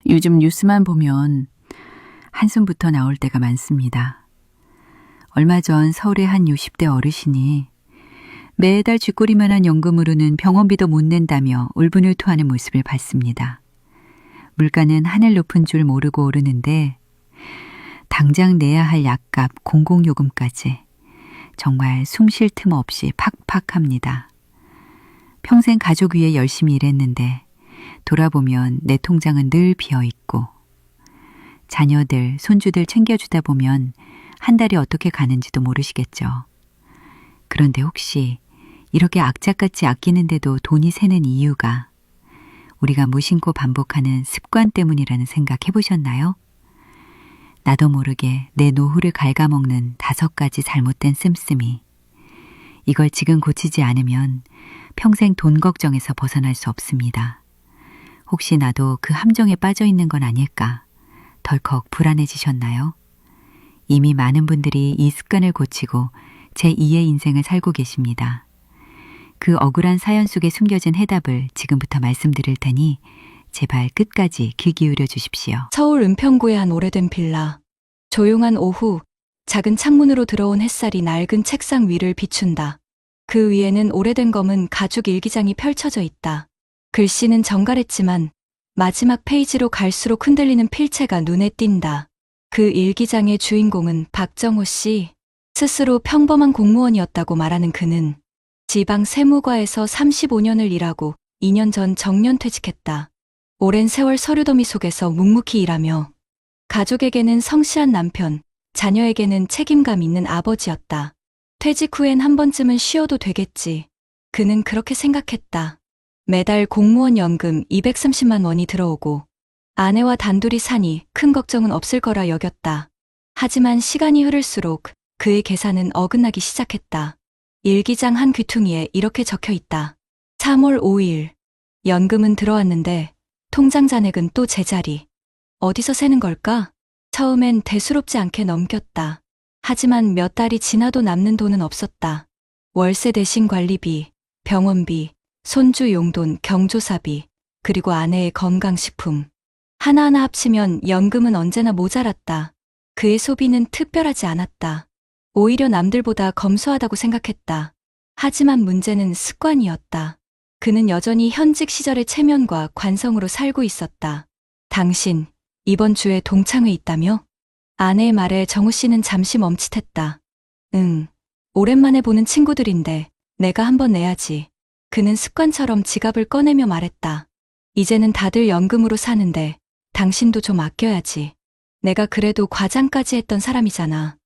요즘 뉴스만 보면 한숨부터 나올 때가 많습니다. 얼마 전 서울의 한 60대 어르신이 매달 쥐꼬리만한 연금으로는 병원비도 못 낸다며 울분을 토하는 모습을 봤습니다. 물가는 하늘 높은 줄 모르고 오르는데 당장 내야 할 약값, 공공요금까지 정말 숨 쉴 틈 없이 팍팍합니다. 평생 가족 위해 열심히 일했는데 돌아보면 내 통장은 늘 비어있고 자녀들, 손주들 챙겨주다 보면 한 달이 어떻게 가는지도 모르시겠죠. 그런데 혹시 이렇게 악착같이 아끼는데도 돈이 새는 이유가 우리가 무심코 반복하는 습관 때문이라는 생각 해보셨나요? 나도 모르게 내 노후를 갉아먹는 5가지 잘못된 씀씀이. 이걸 지금 고치지 않으면 평생 돈 걱정에서 벗어날 수 없습니다. 혹시 나도 그 함정에 빠져 있는 건 아닐까 덜컥 불안해지셨나요? 이미 많은 분들이 이 습관을 고치고 제2의 인생을 살고 계십니다. 그 억울한 사연 속에 숨겨진 해답을 지금부터 말씀드릴 테니 제발 끝까지 귀 기울여 주십시오. 서울 은평구의 한 오래된 빌라. 조용한 오후, 작은 창문으로 들어온 햇살이 낡은 책상 위를 비춘다. 그 위에는 오래된 검은 가죽 일기장이 펼쳐져 있다. 글씨는 정갈했지만 마지막 페이지로 갈수록 흔들리는 필체가 눈에 띈다. 그 일기장의 주인공은 박정호 씨. 스스로 평범한 공무원이었다고 말하는 그는 지방 세무과에서 35년을 일하고 2년 전 정년퇴직했다. 오랜 세월 서류더미 속에서 묵묵히 일하며 가족에게는 성실한 남편, 자녀에게는 책임감 있는 아버지였다. 퇴직 후엔 한 번쯤은 쉬어도 되겠지. 그는 그렇게 생각했다. 매달 공무원 연금 230만 원이 들어오고 아내와 단둘이 사니 큰 걱정은 없을 거라 여겼다. 하지만 시간이 흐를수록 그의 계산은 어긋나기 시작했다. 일기장 한 귀퉁이에 이렇게 적혀 있다. 3월 5일. 연금은 들어왔는데 통장 잔액은 또 제자리. 어디서 새는 걸까? 처음엔 대수롭지 않게 넘겼다. 하지만 몇 달이 지나도 남는 돈은 없었다. 월세 대신 관리비, 병원비, 손주 용돈, 경조사비, 그리고 아내의 건강식품. 하나하나 합치면 연금은 언제나 모자랐다. 그의 소비는 특별하지 않았다. 오히려 남들보다 검소하다고 생각했다. 하지만 문제는 습관이었다. 그는 여전히 현직 시절의 체면과 관성으로 살고 있었다. 당신, 이번 주에 동창회 있다며? 아내의 말에 정우 씨는 잠시 멈칫했다. 응, 오랜만에 보는 친구들인데 내가 한번 내야지. 그는 습관처럼 지갑을 꺼내며 말했다. 이제는 다들 연금으로 사는데 당신도 좀 아껴야지. 내가 그래도 과장까지 했던 사람이잖아.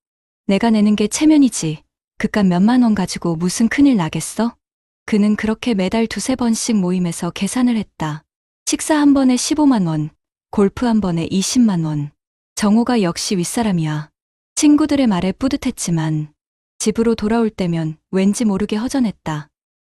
내가 내는 게 체면이지. 그깟 몇만 원 가지고 무슨 큰일 나겠어? 그는 그렇게 매달 2~3번씩 모임에서 계산을 했다. 식사 한 번에 15만 원, 골프 한 번에 20만 원. 정호가 역시 윗사람이야. 친구들의 말에 뿌듯했지만 집으로 돌아올 때면 왠지 모르게 허전했다.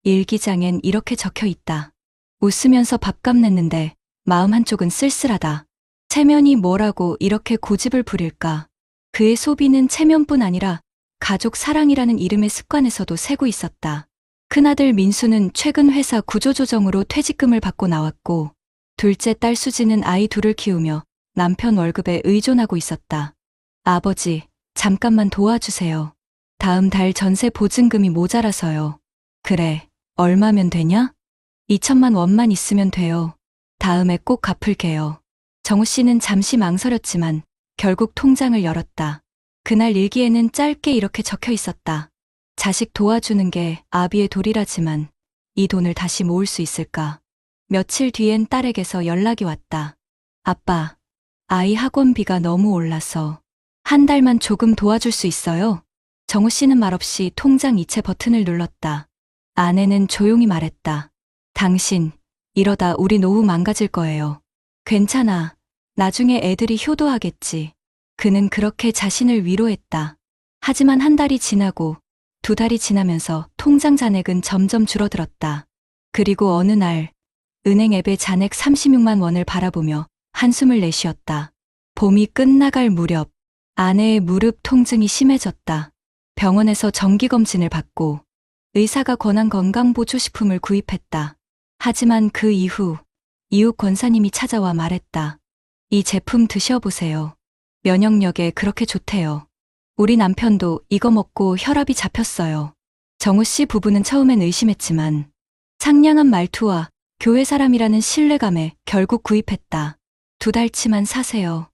일기장엔 이렇게 적혀 있다. 웃으면서 밥값 냈는데 마음 한쪽은 쓸쓸하다. 체면이 뭐라고 이렇게 고집을 부릴까? 그의 소비는 체면뿐 아니라 가족 사랑이라는 이름의 습관에서도 새고 있었다. 큰아들 민수는 최근 회사 구조조정으로 퇴직금을 받고 나왔고 둘째 딸 수지는 아이 둘을 키우며 남편 월급에 의존하고 있었다. 아버지, 잠깐만 도와주세요. 다음 달 전세 보증금이 모자라서요. 그래, 얼마면 되냐? 2천만 원만 있으면 돼요. 다음에 꼭 갚을게요. 정우 씨는 잠시 망설였지만 결국 통장을 열었다. 그날 일기에는 짧게 이렇게 적혀 있었다. 자식 도와주는 게 아비의 도리라지만 이 돈을 다시 모을 수 있을까? 며칠 뒤엔 딸에게서 연락이 왔다. 아빠, 아이 학원비가 너무 올라서 한 달만 조금 도와줄 수 있어요? 정우 씨는 말없이 통장 이체 버튼을 눌렀다. 아내는 조용히 말했다. 당신, 이러다 우리 노후 망가질 거예요. 괜찮아. 나중에 애들이 효도하겠지. 그는 그렇게 자신을 위로했다. 하지만 한 달이 지나고 2달이 지나면서 통장 잔액은 점점 줄어들었다. 그리고 어느 날 은행 앱에 잔액 36만 원을 바라보며 한숨을 내쉬었다. 봄이 끝나갈 무렵 아내의 무릎 통증이 심해졌다. 병원에서 정기검진을 받고 의사가 권한 건강보조식품을 구입했다. 하지만 그 이후 이웃 권사님이 찾아와 말했다. 이 제품 드셔보세요. 면역력에 그렇게 좋대요. 우리 남편도 이거 먹고 혈압이 잡혔어요. 정우 씨 부부는 처음엔 의심했지만 상냥한 말투와 교회 사람이라는 신뢰감에 결국 구입했다. 2달치만 사세요.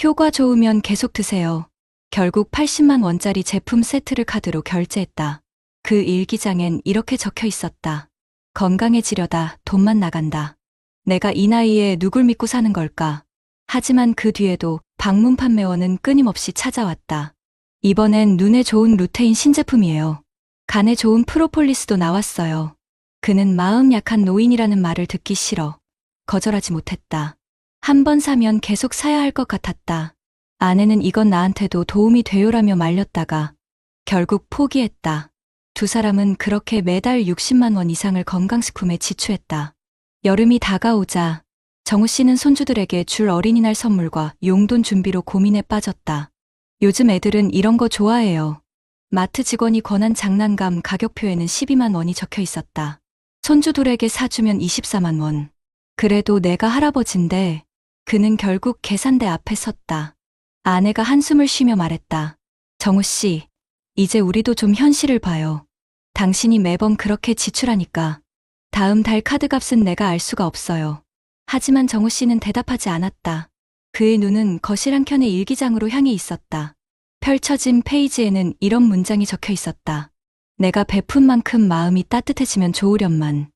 효과 좋으면 계속 드세요. 결국 80만 원짜리 제품 세트를 카드로 결제했다. 그 일기장엔 이렇게 적혀 있었다. 건강해지려다 돈만 나간다. 내가 이 나이에 누굴 믿고 사는 걸까? 하지만 그 뒤에도 방문 판매원은 끊임없이 찾아왔다. 이번엔 눈에 좋은 루테인 신제품이에요. 간에 좋은 프로폴리스도 나왔어요. 그는 마음 약한 노인이라는 말을 듣기 싫어 거절하지 못했다. 한 번 사면 계속 사야 할 것 같았다. 아내는 이건 나한테도 도움이 돼요라며 말렸다가 결국 포기했다. 두 사람은 그렇게 매달 60만 원 이상을 건강식품에 지출했다. 여름이 다가오자 정우 씨는 손주들에게 줄 어린이날 선물과 용돈 준비로 고민에 빠졌다. 요즘 애들은 이런 거 좋아해요. 마트 직원이 권한 장난감 가격표에는 12만 원이 적혀 있었다. 손주들에게 사주면 24만 원. 그래도 내가 할아버지인데 그는 결국 계산대 앞에 섰다. 아내가 한숨을 쉬며 말했다. 정우 씨, 이제 우리도 좀 현실을 봐요. 당신이 매번 그렇게 지출하니까 다음 달 카드값은 내가 알 수가 없어요. 하지만 정우 씨는 대답하지 않았다. 그의 눈은 거실 한켠의 일기장으로 향해 있었다. 펼쳐진 페이지에는 이런 문장이 적혀 있었다. 내가 베푼 만큼 마음이 따뜻해지면 좋으련만.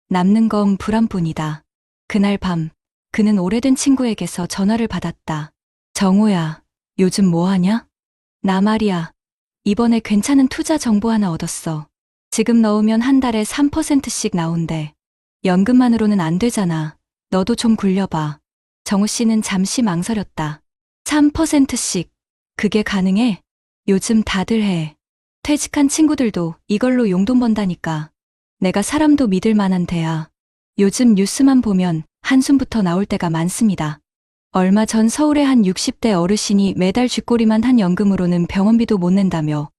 남는 건 불안뿐이다. 그날 밤, 그는 오래된 친구에게서 전화를 받았다. 정우야, 요즘 뭐 하냐? 나 말이야. 이번에 괜찮은 투자 정보 하나 얻었어. 지금 넣으면 한 달에 3%씩 나온대. 연금만으로는 안 되잖아. 너도 좀 굴려봐. 정우 씨는 잠시 망설였다. 3%씩. 그게 가능해? 요즘 다들 해. 퇴직한 친구들도 이걸로 용돈 번다니까. 내가 사람도 믿을 만한 데야. 요즘 뉴스만 보면 한숨부터 나올 때가 많습니다. 얼마 전 서울의 한 60대 어르신이 매달 쥐꼬리만 한 연금으로는 병원비도 못 낸다며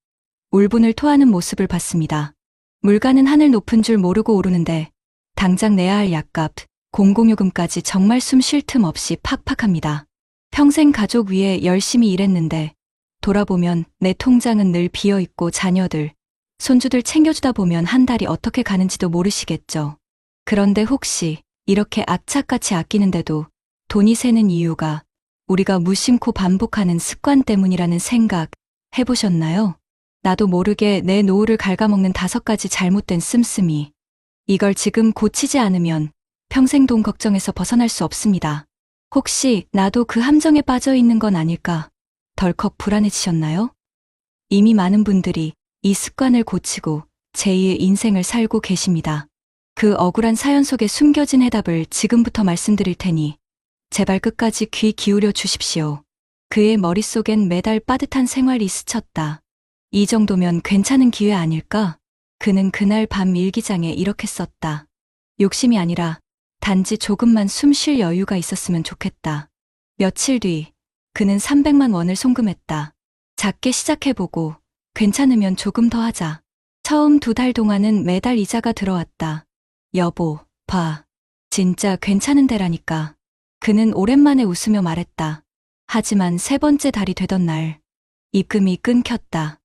울분을 토하는 모습을 봤습니다. 물가는 하늘 높은 줄 모르고 오르는데 당장 내야 할 약값, 공공요금까지 정말 숨 쉴 틈 없이 팍팍합니다. 평생 가족 위해 열심히 일했는데 돌아보면 내 통장은 늘 비어있고 자녀들, 손주들 챙겨주다 보면 한 달이 어떻게 가는지도 모르시겠죠. 그런데 혹시 이렇게 악착같이 아끼는데도 돈이 새는 이유가 우리가 무심코 반복하는 습관 때문이라는 생각 해보셨나요? 나도 모르게 내 노후를 갉아먹는 5가지 잘못된 씀씀이. 이걸 지금 고치지 않으면 평생 돈 걱정에서 벗어날 수 없습니다. 혹시 나도 그 함정에 빠져 있는 건 아닐까? 덜컥 불안해지셨나요? 이미 많은 분들이 이 습관을 고치고 제2의 인생을 살고 계십니다. 그 억울한 사연 속에 숨겨진 해답을 지금부터 말씀드릴 테니 제발 끝까지 귀 기울여 주십시오. 그의 머릿속엔 매달 빠듯한 생활이 스쳤다. 이 정도면 괜찮은 기회 아닐까? 그는 그날 밤 일기장에 이렇게 썼다. 욕심이 아니라 단지 조금만 숨 쉴 여유가 있었으면 좋겠다. 며칠 뒤 그는 300만 원을 송금했다. 작게 시작해보고 괜찮으면 조금 더 하자. 처음 2달 동안은 매달 이자가 들어왔다. 여보, 봐. 진짜 괜찮은 데라니까. 그는 오랜만에 웃으며 말했다. 하지만 3번째 달이 되던 날 입금이 끊겼다.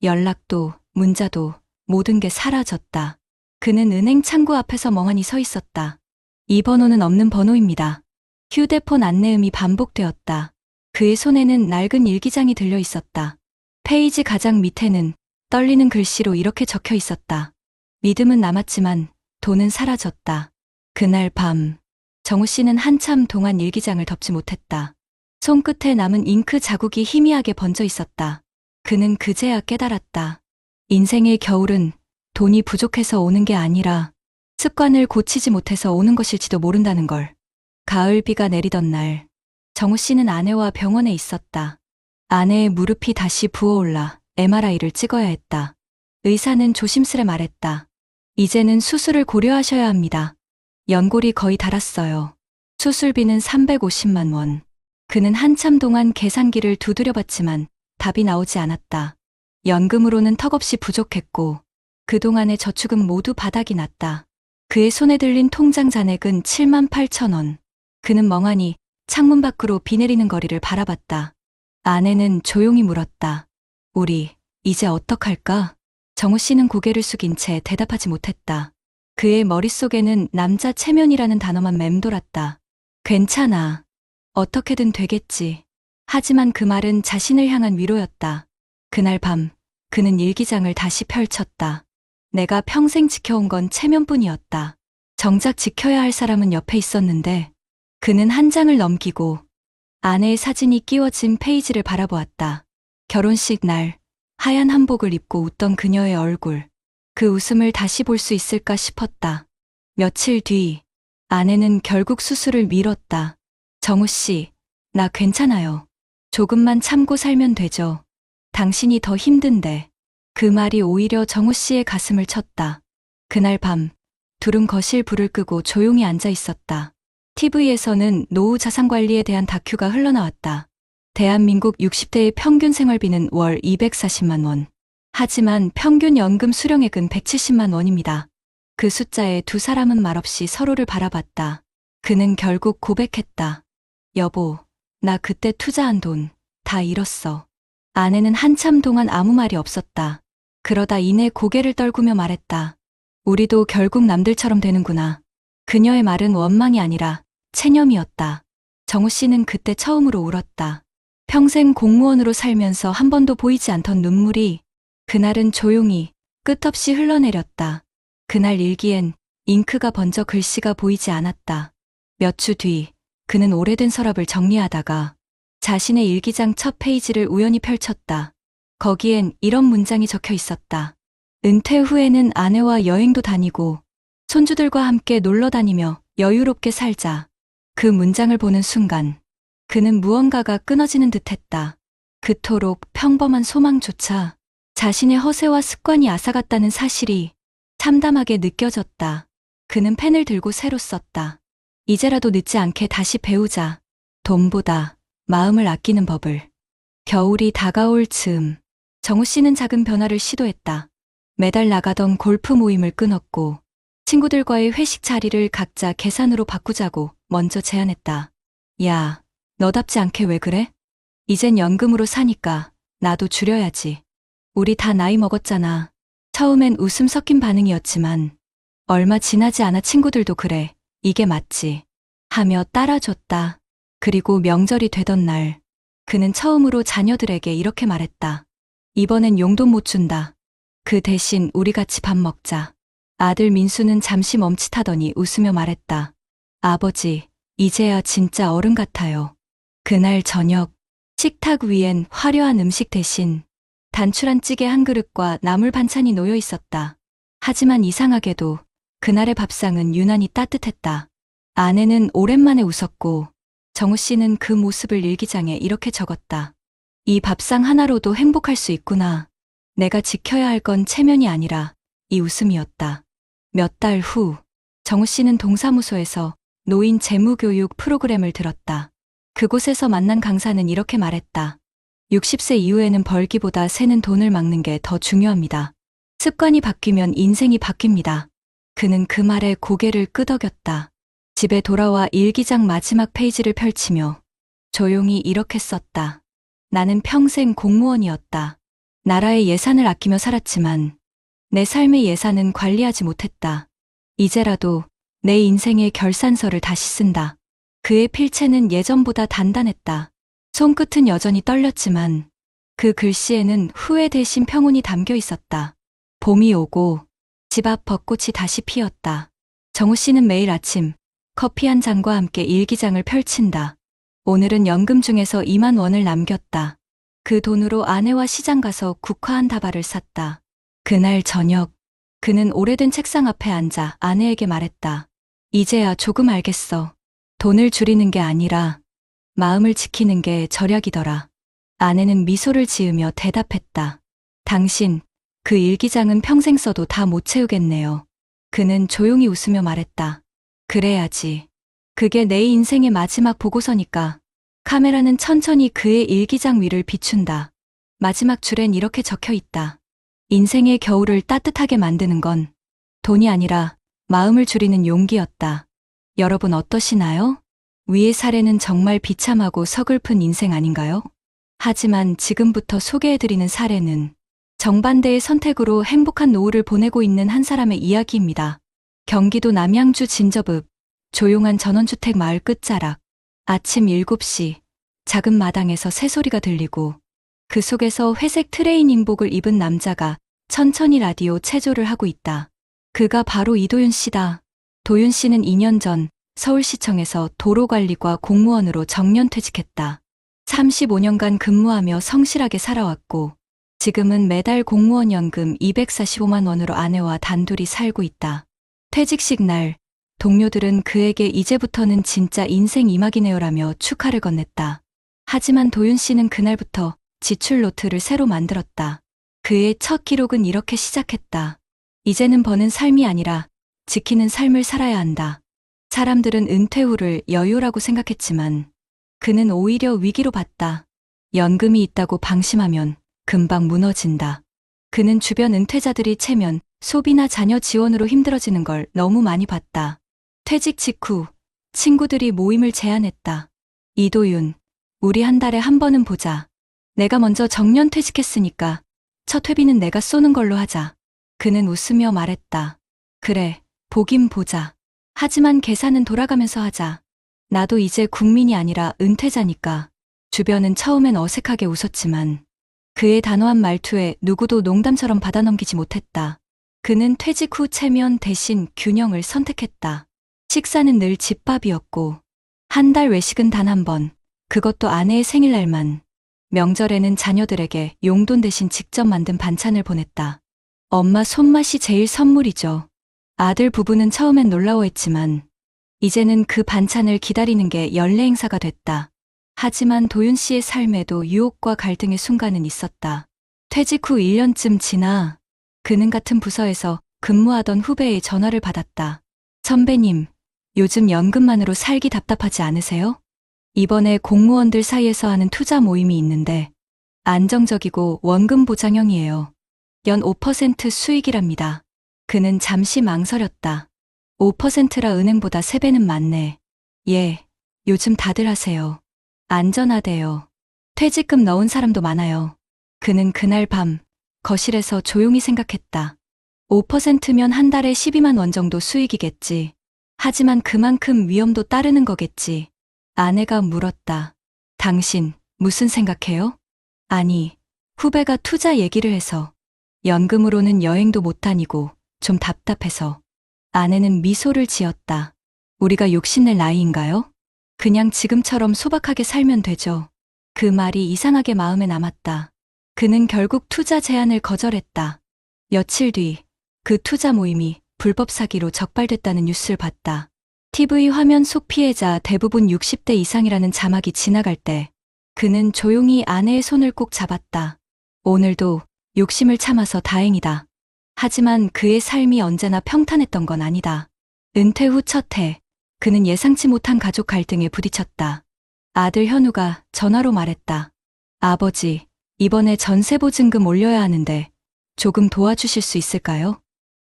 연락도 문자도 모든 게 사라졌다. 그는 은행 창구 앞에서 멍하니 서 있었다. 이 번호는 없는 번호입니다. 휴대폰 안내음이 반복되었다. 그의 손에는 낡은 일기장이 들려 있었다. 페이지 가장 밑에는 떨리는 글씨로 이렇게 적혀 있었다. 믿음은 남았지만 돈은 사라졌다. 그날 밤 정우 씨는 한참 동안 일기장을 덮지 못했다. 손끝에 남은 잉크 자국이 희미하게 번져 있었다. 그는 그제야 깨달았다. 인생의 겨울은 돈이 부족해서 오는 게 아니라 습관을 고치지 못해서 오는 것일지도 모른다는 걸. 가을비가 내리던 날 정우 씨는 아내와 병원에 있었다. 아내의 무릎이 다시 부어올라 MRI를 찍어야 했다. 의사는 조심스레 말했다. 이제는 수술을 고려하셔야 합니다. 연골이 거의 닳았어요. 수술비는 350만 원. 그는 한참 동안 계산기를 두드려봤지만 답이 나오지 않았다. 연금으로는 턱없이 부족했고 그동안의 저축은 모두 바닥이 났다. 그의 손에 들린 통장 잔액은 7만 8천 원. 그는 멍하니 창문 밖으로 비 내리는 거리를 바라봤다. 아내는 조용히 물었다. 우리 이제 어떡할까? 정우 씨는 고개를 숙인 채 대답하지 못했다. 그의 머릿속에는 남자 체면이라는 단어만 맴돌았다. 괜찮아. 어떻게든 되겠지. 하지만 그 말은 자신을 향한 위로였다. 그날 밤 그는 일기장을 다시 펼쳤다. 내가 평생 지켜온 건 체면뿐이었다. 정작 지켜야 할 사람은 옆에 있었는데 그는 한 장을 넘기고 아내의 사진이 끼워진 페이지를 바라보았다. 결혼식 날 하얀 한복을 입고 웃던 그녀의 얼굴. 그 웃음을 다시 볼 수 있을까 싶었다. 며칠 뒤 아내는 결국 수술을 미뤘다. 정우 씨, 나 괜찮아요. 조금만 참고 살면 되죠. 당신이 더 힘든데. 그 말이 오히려 정우 씨의 가슴을 쳤다. 그날 밤 둘은 거실 불을 끄고 조용히 앉아 있었다. TV에서는 노후 자산 관리에 대한 다큐가 흘러나왔다. 대한민국 60대의 평균 생활비는 월 240만 원. 하지만 평균 연금 수령액은 170만 원입니다. 그 숫자에 두 사람은 말없이 서로를 바라봤다. 그는 결국 고백했다. 여보, 나 그때 투자한 돈 다 잃었어. 아내는 한참 동안 아무 말이 없었다. 그러다 이내 고개를 떨구며 말했다. 우리도 결국 남들처럼 되는구나. 그녀의 말은 원망이 아니라 체념이었다. 정우 씨는 그때 처음으로 울었다. 평생 공무원으로 살면서 한 번도 보이지 않던 눈물이 그날은 조용히 끝없이 흘러내렸다. 그날 일기엔 잉크가 번져 글씨가 보이지 않았다. 몇 주 뒤 그는 오래된 서랍을 정리하다가 자신의 일기장 첫 페이지를 우연히 펼쳤다. 거기엔 이런 문장이 적혀 있었다. 은퇴 후에는 아내와 여행도 다니고 손주들과 함께 놀러 다니며 여유롭게 살자. 그 문장을 보는 순간 그는 무언가가 끊어지는 듯했다. 그토록 평범한 소망조차 자신의 허세와 습관이 앗아갔다는 사실이 참담하게 느껴졌다. 그는 펜을 들고 새로 썼다. 이제라도 늦지 않게 다시 배우자. 돈보다 마음을 아끼는 법을. 겨울이 다가올 즈음 정우 씨는 작은 변화를 시도했다. 매달 나가던 골프 모임을 끊었고 친구들과의 회식 자리를 각자 계산으로 바꾸자고 먼저 제안했다. 야, 너답지 않게 왜 그래? 이젠 연금으로 사니까 나도 줄여야지. 우리 다 나이 먹었잖아. 처음엔 웃음 섞인 반응이었지만 얼마 지나지 않아 친구들도 그래. 이게 맞지. 하며 따라줬다. 그리고 명절이 되던 날 그는 처음으로 자녀들에게 이렇게 말했다. 이번엔 용돈 못 준다. 그 대신 우리 같이 밥 먹자. 아들 민수는 잠시 멈칫하더니 웃으며 말했다. 아버지, 이제야 진짜 어른 같아요. 그날 저녁 식탁 위엔 화려한 음식 대신 단출한 찌개 한 그릇과 나물 반찬이 놓여 있었다. 하지만 이상하게도 그날의 밥상은 유난히 따뜻했다. 아내는 오랜만에 웃었고 정우 씨는 그 모습을 일기장에 이렇게 적었다. 이 밥상 하나로도 행복할 수 있구나. 내가 지켜야 할 건 체면이 아니라 이 웃음이었다. 몇 달 후 정우 씨는 동사무소에서 노인 재무교육 프로그램을 들었다. 그곳에서 만난 강사는 이렇게 말했다. 60세 이후에는 벌기보다 새는 돈을 막는 게 더 중요합니다. 습관이 바뀌면 인생이 바뀝니다. 그는 그 말에 고개를 끄덕였다. 집에 돌아와 일기장 마지막 페이지를 펼치며 조용히 이렇게 썼다. 나는 평생 공무원이었다. 나라의 예산을 아끼며 살았지만 내 삶의 예산은 관리하지 못했다. 이제라도 내 인생의 결산서를 다시 쓴다. 그의 필체는 예전보다 단단했다. 손끝은 여전히 떨렸지만 그 글씨에는 후회 대신 평온이 담겨 있었다. 봄이 오고 집 앞 벚꽃이 다시 피었다. 정우 씨는 매일 아침 커피 한 잔과 함께 일기장을 펼친다. 오늘은 연금 중에서 2만 원을 남겼다. 그 돈으로 아내와 시장 가서 국화한 다발을 샀다. 그날 저녁 그는 오래된 책상 앞에 앉아 아내에게 말했다. 이제야 조금 알겠어. 돈을 줄이는 게 아니라 마음을 지키는 게 절약이더라. 아내는 미소를 지으며 대답했다. 당신, 그 일기장은 평생 써도 다 못 채우겠네요. 그는 조용히 웃으며 말했다. 그래야지. 그게 내 인생의 마지막 보고서니까. 카메라는 천천히 그의 일기장 위를 비춘다. 마지막 줄엔 이렇게 적혀 있다. 인생의 겨울을 따뜻하게 만드는 건 돈이 아니라 마음을 줄이는 용기였다. 여러분 어떠시나요? 위의 사례는 정말 비참하고 서글픈 인생 아닌가요? 하지만 지금부터 소개해드리는 사례는 정반대의 선택으로 행복한 노후를 보내고 있는 한 사람의 이야기입니다. 경기도 남양주 진접읍 조용한 전원주택 마을 끝자락. 아침 7시 작은 마당에서 새소리가 들리고 그 속에서 회색 트레이닝복을 입은 남자가 천천히 라디오 체조를 하고 있다. 그가 바로 이도윤 씨다. 도윤 씨는 2년 전 서울시청에서 도로관리과 공무원으로 정년퇴직했다. 35년간 근무하며 성실하게 살아왔고 지금은 매달 공무원 연금 245만 원으로 아내와 단둘이 살고 있다. 퇴직식 날 동료들은 그에게 이제부터는 진짜 인생 이막이네요라며 축하를 건넸다. 하지만 도윤 씨는 그날부터 지출 노트를 새로 만들었다. 그의 첫 기록은 이렇게 시작했다. 이제는 버는 삶이 아니라 지키는 삶을 살아야 한다. 사람들은 은퇴 후를 여유라고 생각했지만 그는 오히려 위기로 봤다. 연금이 있다고 방심하면 금방 무너진다. 그는 주변 은퇴자들이 체면, 소비나 자녀 지원으로 힘들어지는 걸 너무 많이 봤다. 퇴직 직후 친구들이 모임을 제안했다. 이도윤, 우리 한 달에 한 번은 보자. 내가 먼저 정년 퇴직했으니까 첫 회비는 내가 쏘는 걸로 하자. 그는 웃으며 말했다. 그래, 보긴 보자. 하지만 계산은 돌아가면서 하자. 나도 이제 국민이 아니라 은퇴자니까. 주변은 처음엔 어색하게 웃었지만 그의 단호한 말투에 누구도 농담처럼 받아넘기지 못했다. 그는 퇴직 후 체면 대신 균형을 선택했다. 식사는 늘 집밥이었고 한 달 외식은 단 한 번, 그것도 아내의 생일날만. 명절에는 자녀들에게 용돈 대신 직접 만든 반찬을 보냈다. 엄마 손맛이 제일 선물이죠. 아들 부부는 처음엔 놀라워했지만 이제는 그 반찬을 기다리는 게 연례 행사가 됐다. 하지만 도윤 씨의 삶에도 유혹과 갈등의 순간은 있었다. 퇴직 후 1년쯤 지나 그는 같은 부서에서 근무하던 후배의 전화를 받았다. 선배님, 요즘 연금만으로 살기 답답하지 않으세요? 이번에 공무원들 사이에서 하는 투자 모임이 있는데 안정적이고 원금 보장형이에요. 연 5% 수익이랍니다. 그는 잠시 망설였다. 5%라 은행보다 3배는 많네. 예, 요즘 다들 하세요. 안전하대요. 퇴직금 넣은 사람도 많아요. 그는 그날 밤 거실에서 조용히 생각했다. 5%면 한 달에 12만 원 정도 수익이겠지. 하지만 그만큼 위험도 따르는 거겠지. 아내가 물었다. 당신 무슨 생각해요? 아니, 후배가 투자 얘기를 해서. 연금으로는 여행도 못 다니고 좀 답답해서. 아내는 미소를 지었다. 우리가 욕심낼 나이인가요? 그냥 지금처럼 소박하게 살면 되죠. 그 말이 이상하게 마음에 남았다. 그는 결국 투자 제안을 거절했다. 며칠 뒤 그 투자 모임이 불법 사기로 적발됐다는 뉴스를 봤다. TV 화면 속 피해자 대부분 60대 이상이라는 자막이 지나갈 때 그는 조용히 아내의 손을 꼭 잡았다. 오늘도 욕심을 참아서 다행이다. 하지만 그의 삶이 언제나 평탄했던 건 아니다. 은퇴 후 첫 해, 그는 예상치 못한 가족 갈등에 부딪혔다. 아들 현우가 전화로 말했다. 아버지, 이번에 전세보증금 올려야 하는데 조금 도와주실 수 있을까요?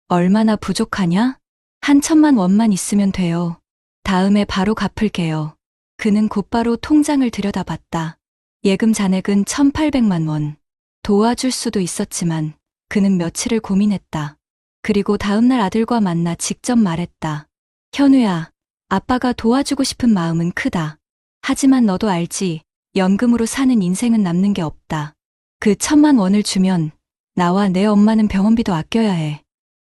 얼마나 부족하냐? 1,000만 원만 있으면 돼요. 다음에 바로 갚을게요. 그는 곧바로 통장을 들여다봤다. 예금 잔액은 1,800만 원. 도와줄 수도 있었지만 그는 며칠을 고민했다. 그리고 다음날 아들과 만나 직접 말했다. 현우야, 아빠가 도와주고 싶은 마음은 크다. 하지만 너도 알지, 연금으로 사는 인생은 남는 게 없다. 그 1,000만 원을 주면 나와 내 엄마는 병원비도 아껴야 해.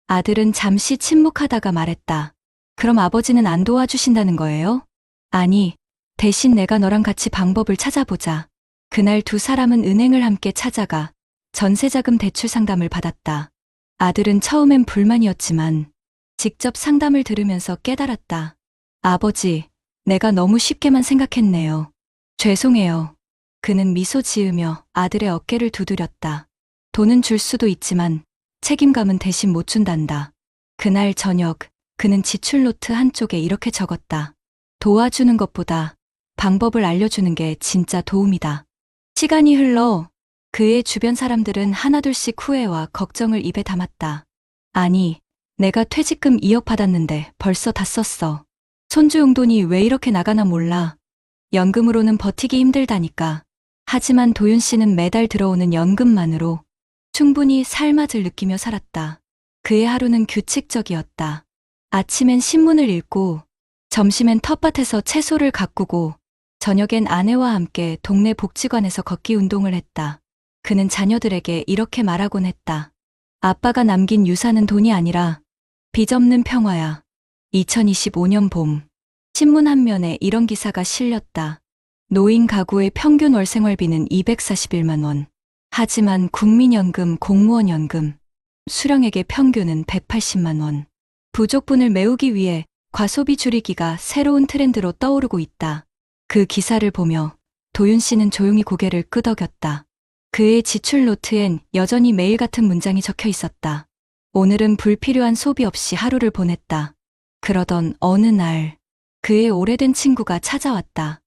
아들은 잠시 침묵하다가 말했다. 그럼 아버지는 안 도와주신다는 거예요? 아니, 대신 내가 너랑 같이 방법을 찾아보자. 그날 두 사람은 은행을 함께 찾아가 전세자금 대출 상담을 받았다. 아들은 처음엔 불만이었지만 직접 상담을 들으면서 깨달았다. 아버지, 내가 너무 쉽게만 생각했네요. 죄송해요. 그는 미소 지으며 아들의 어깨를 두드렸다. 돈은 줄 수도 있지만 책임감은 대신 못 준단다. 그날 저녁, 그는 지출 노트 한쪽에 이렇게 적었다. 도와주는 것보다 방법을 알려주는 게 진짜 도움이다. 시간이 흘러 그의 주변 사람들은 하나둘씩 후회와 걱정을 입에 담았다. 아니, 내가 퇴직금 2억 받았는데 벌써 다 썼어. 손주 용돈이 왜 이렇게 나가나 몰라. 연금으로는 버티기 힘들다니까. 하지만 도윤 씨는 매달 들어오는 연금만으로 충분히 삶맛을 느끼며 살았다. 그의 하루는 규칙적이었다. 아침엔 신문을 읽고, 점심엔 텃밭에서 채소를 가꾸고, 저녁엔 아내와 함께 동네 복지관에서 걷기 운동을 했다. 그는 자녀들에게 이렇게 말하곤 했다. 아빠가 남긴 유산은 돈이 아니라 빚 없는 평화야. 2025년 봄, 신문 한 면에 이런 기사가 실렸다. 노인 가구의 평균 월 생활비는 241만 원. 하지만 국민연금, 공무원연금, 수령액의 평균은 180만 원. 부족분을 메우기 위해 과소비 줄이기가 새로운 트렌드로 떠오르고 있다. 그 기사를 보며 도윤 씨는 조용히 고개를 끄덕였다. 그의 지출 노트엔 여전히 매일 같은 문장이 적혀 있었다. 오늘은 불필요한 소비 없이 하루를 보냈다. 그러던 어느 날, 그의 오래된 친구가 찾아왔다.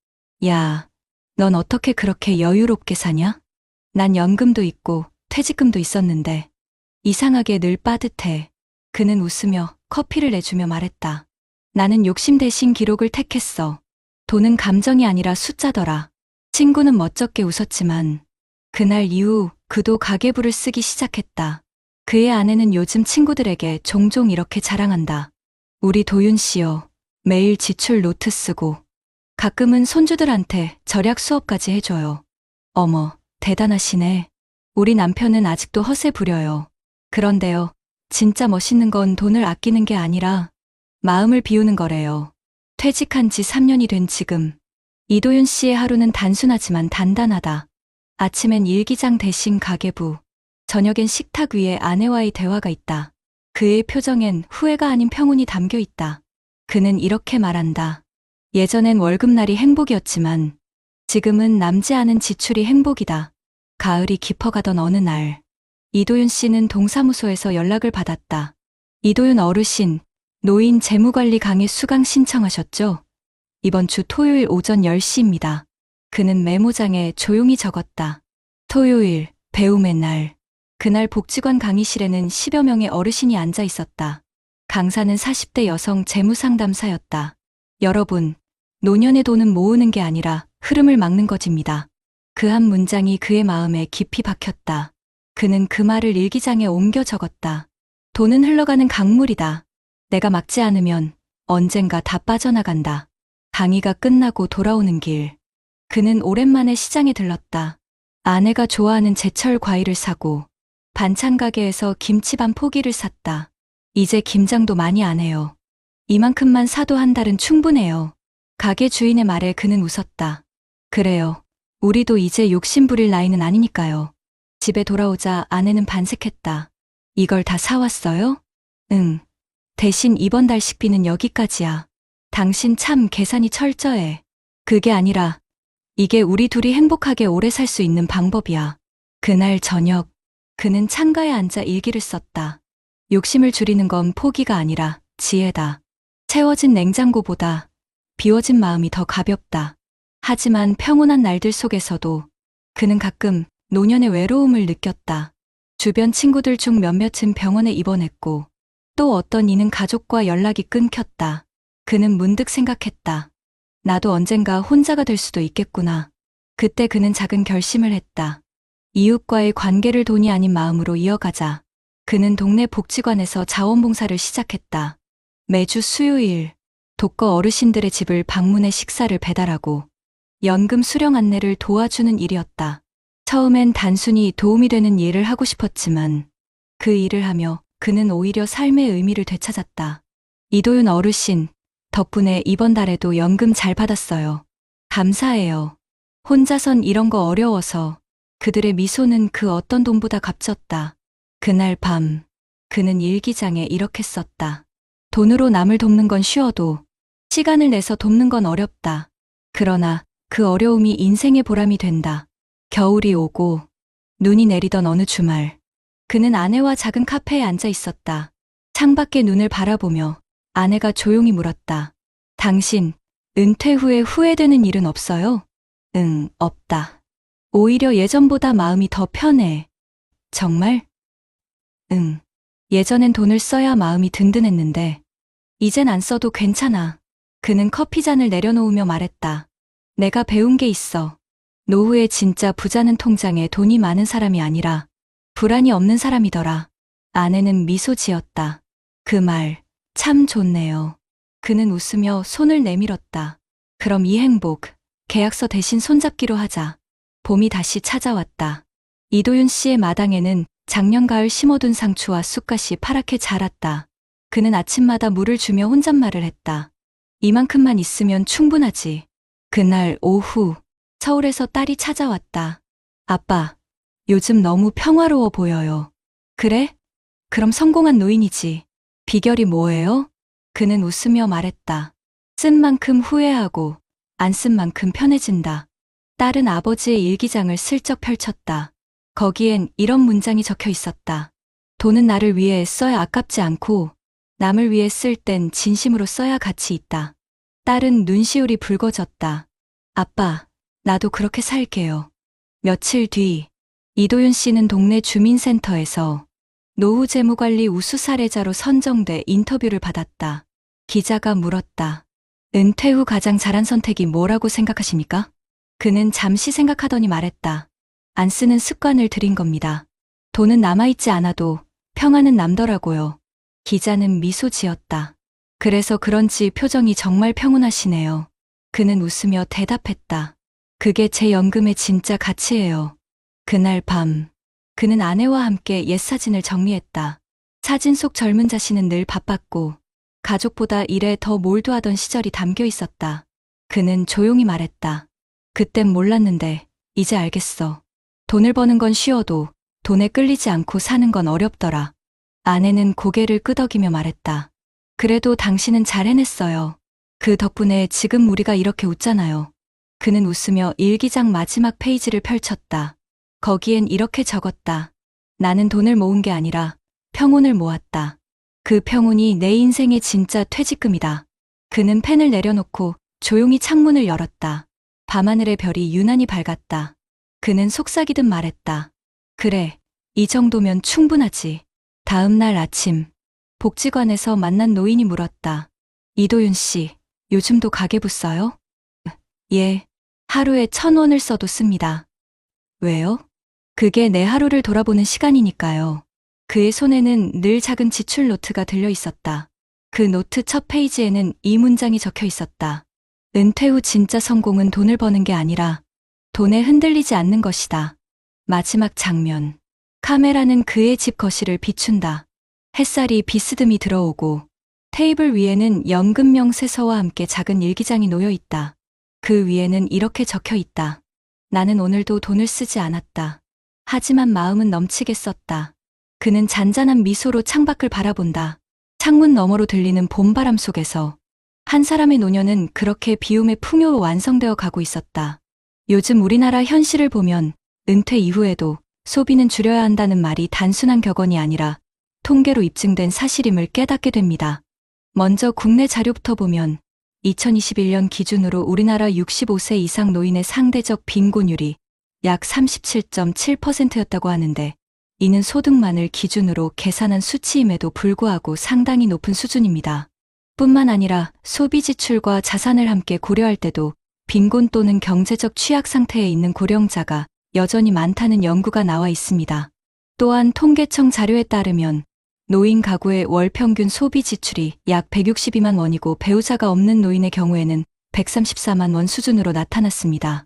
야, 넌 어떻게 그렇게 여유롭게 사냐? 난 연금도 있고 퇴직금도 있었는데 이상하게 늘 빠듯해. 그는 웃으며 커피를 내주며 말했다. 나는 욕심 대신 기록을 택했어. 돈은 감정이 아니라 숫자더라. 친구는 멋쩍게 웃었지만 그날 이후 그도 가계부를 쓰기 시작했다. 그의 아내는 요즘 친구들에게 종종 이렇게 자랑한다. 우리 도윤 씨요. 매일 지출 노트 쓰고 가끔은 손주들한테 절약 수업까지 해줘요. 어머, 대단하시네. 우리 남편은 아직도 허세 부려요. 그런데요, 진짜 멋있는 건 돈을 아끼는 게 아니라 마음을 비우는 거래요. 퇴직한 지 3년이 된 지금, 이도윤 씨의 하루는 단순하지만 단단하다. 아침엔 일기장 대신 가계부, 저녁엔 식탁 위에 아내와의 대화가 있다. 그의 표정엔 후회가 아닌 평온이 담겨 있다. 그는 이렇게 말한다. 예전엔 월급날이 행복이었지만 지금은 남지 않은 지출이 행복이다. 가을이 깊어가던 어느 날, 이도윤 씨는 동사무소에서 연락을 받았다. 이도윤 어르신, 노인 재무관리 강의 수강 신청하셨죠? 이번 주 토요일 오전 10시입니다. 그는 메모장에 조용히 적었다. 토요일, 배움의 날. 그날 복지관 강의실에는 10여 명의 어르신이 앉아 있었다. 강사는 40대 여성 재무상담사였다. 여러분, 노년의 돈은 모으는 게 아니라 흐름을 막는 것입니다. 그 한 문장이 그의 마음에 깊이 박혔다. 그는 그 말을 일기장에 옮겨 적었다. 돈은 흘러가는 강물이다. 내가 막지 않으면 언젠가 다 빠져나간다. 강의가 끝나고 돌아오는 길. 그는 오랜만에 시장에 들렀다. 아내가 좋아하는 제철 과일을 사고 반찬 가게에서 김치 반 포기를 샀다. 이제 김장도 많이 안 해요. 이만큼만 사도 한 달은 충분해요. 가게 주인의 말에 그는 웃었다. 그래요. 우리도 이제 욕심 부릴 나이는 아니니까요. 집에 돌아오자 아내는 반색했다. 이걸 다 사왔어요? 응. 대신 이번 달 식비는 여기까지야. 당신 참 계산이 철저해. 그게 아니라 이게 우리 둘이 행복하게 오래 살 수 있는 방법이야. 그날 저녁, 그는 창가에 앉아 일기를 썼다. 욕심을 줄이는 건 포기가 아니라 지혜다. 채워진 냉장고보다 비워진 마음이 더 가볍다. 하지만 평온한 날들 속에서도 그는 가끔 노년의 외로움을 느꼈다. 주변 친구들 중 몇몇은 병원에 입원했고 또 어떤 이는 가족과 연락이 끊겼다. 그는 문득 생각했다. 나도 언젠가 혼자가 될 수도 있겠구나. 그때 그는 작은 결심을 했다. 이웃과의 관계를 돈이 아닌 마음으로 이어가자. 그는 동네 복지관에서 자원봉사를 시작했다. 매주 수요일, 독거 어르신들의 집을 방문해 식사를 배달하고 연금 수령 안내를 도와주는 일이었다. 처음엔 단순히 도움이 되는 일을 하고 싶었지만 그 일을 하며 그는 오히려 삶의 의미를 되찾았다. 이도윤 어르신, 덕분에 이번 달에도 연금 잘 받았어요. 감사해요. 혼자선 이런 거 어려워서 그들의 미소는 그 어떤 돈보다 값졌다. 그날 밤, 그는 일기장에 이렇게 썼다. 돈으로 남을 돕는 건 쉬워도 시간을 내서 돕는 건 어렵다. 그러나 그 어려움이 인생의 보람이 된다. 겨울이 오고 눈이 내리던 어느 주말, 그는 아내와 작은 카페에 앉아 있었다. 창밖에 눈을 바라보며 아내가 조용히 물었다. 당신, 은퇴 후에 후회되는 일은 없어요? 응, 없다. 오히려 예전보다 마음이 더 편해. 정말? 응. 예전엔 돈을 써야 마음이 든든했는데 이젠 안 써도 괜찮아. 그는 커피잔을 내려놓으며 말했다. 내가 배운 게 있어. 노후에 진짜 부자는 통장에 돈이 많은 사람이 아니라 불안이 없는 사람이더라. 아내는 미소 지었다. 그 말 참 좋네요. 그는 웃으며 손을 내밀었다. 그럼 이 행복, 계약서 대신 손잡기로 하자. 봄이 다시 찾아왔다. 이도윤 씨의 마당에는 작년 가을 심어둔 상추와 쑥갓이 파랗게 자랐다. 그는 아침마다 물을 주며 혼잣말을 했다. 이만큼만 있으면 충분하지. 그날 오후, 서울에서 딸이 찾아왔다. 아빠, 요즘 너무 평화로워 보여요. 그래? 그럼 성공한 노인이지. 비결이 뭐예요? 그는 웃으며 말했다. 쓴 만큼 후회하고 안 쓴 만큼 편해진다. 딸은 아버지의 일기장을 슬쩍 펼쳤다. 거기엔 이런 문장이 적혀 있었다. 돈은 나를 위해 써야 아깝지 않고 남을 위해 쓸 땐 진심으로 써야 가치 있다. 딸은 눈시울이 붉어졌다. 아빠, 나도 그렇게 살게요. 며칠 뒤, 이도윤 씨는 동네 주민센터에서 노후 재무관리 우수 사례자로 선정돼 인터뷰를 받았다. 기자가 물었다. 은퇴 후 가장 잘한 선택이 뭐라고 생각하십니까? 그는 잠시 생각하더니 말했다. 안 쓰는 습관을 들인 겁니다. 돈은 남아있지 않아도 평안은 남더라고요. 기자는 미소 지었다. 그래서 그런지 표정이 정말 평온하시네요. 그는 웃으며 대답했다. 그게 제 연금의 진짜 가치예요. 그날 밤, 그는 아내와 함께 옛 사진을 정리했다. 사진 속 젊은 자신은 늘 바빴고 가족보다 일에 더 몰두하던 시절이 담겨 있었다. 그는 조용히 말했다. 그땐 몰랐는데 이제 알겠어. 돈을 버는 건 쉬워도 돈에 끌리지 않고 사는 건 어렵더라. 아내는 고개를 끄덕이며 말했다. 그래도 당신은 잘 해냈어요. 그 덕분에 지금 우리가 이렇게 웃잖아요. 그는 웃으며 일기장 마지막 페이지를 펼쳤다. 거기엔 이렇게 적었다. 나는 돈을 모은 게 아니라 평온을 모았다. 그 평온이 내 인생의 진짜 퇴직금이다. 그는 펜을 내려놓고 조용히 창문을 열었다. 밤하늘의 별이 유난히 밝았다. 그는 속삭이듯 말했다. 그래, 이 정도면 충분하지. 다음 날 아침, 복지관에서 만난 노인이 물었다. 이도윤 씨, 요즘도 가계부 써요? 예, 하루에 1,000원을 써도 씁니다. 왜요? 그게 내 하루를 돌아보는 시간이니까요. 그의 손에는 늘 작은 지출 노트가 들려 있었다. 그 노트 첫 페이지에는 이 문장이 적혀 있었다. 은퇴 후 진짜 성공은 돈을 버는 게 아니라 돈에 흔들리지 않는 것이다. 마지막 장면. 카메라는 그의 집 거실을 비춘다. 햇살이 비스듬히 들어오고 테이블 위에는 연금 명세서와 함께 작은 일기장이 놓여 있다. 그 위에는 이렇게 적혀 있다. 나는 오늘도 돈을 쓰지 않았다. 하지만 마음은 넘치게 썼다. 그는 잔잔한 미소로 창밖을 바라본다. 창문 너머로 들리는 봄바람 속에서 한 사람의 노년은 그렇게 비움의 풍요로 완성되어 가고 있었다. 요즘 우리나라 현실을 보면 은퇴 이후에도 소비는 줄여야 한다는 말이 단순한 격언이 아니라 통계로 입증된 사실임을 깨닫게 됩니다. 먼저 국내 자료부터 보면 2021년 기준으로 우리나라 65세 이상 노인의 상대적 빈곤율이 약 37.7%였다고 하는데 이는 소득만을 기준으로 계산한 수치임에도 불구하고 상당히 높은 수준입니다. 뿐만 아니라 소비 지출과 자산을 함께 고려할 때도 빈곤 또는 경제적 취약 상태에 있는 고령자가 여전히 많다는 연구가 나와 있습니다. 또한 통계청 자료에 따르면 노인 가구의 월 평균 소비 지출이 약 162만 원이고 배우자가 없는 노인의 경우에는 134만 원 수준으로 나타났습니다.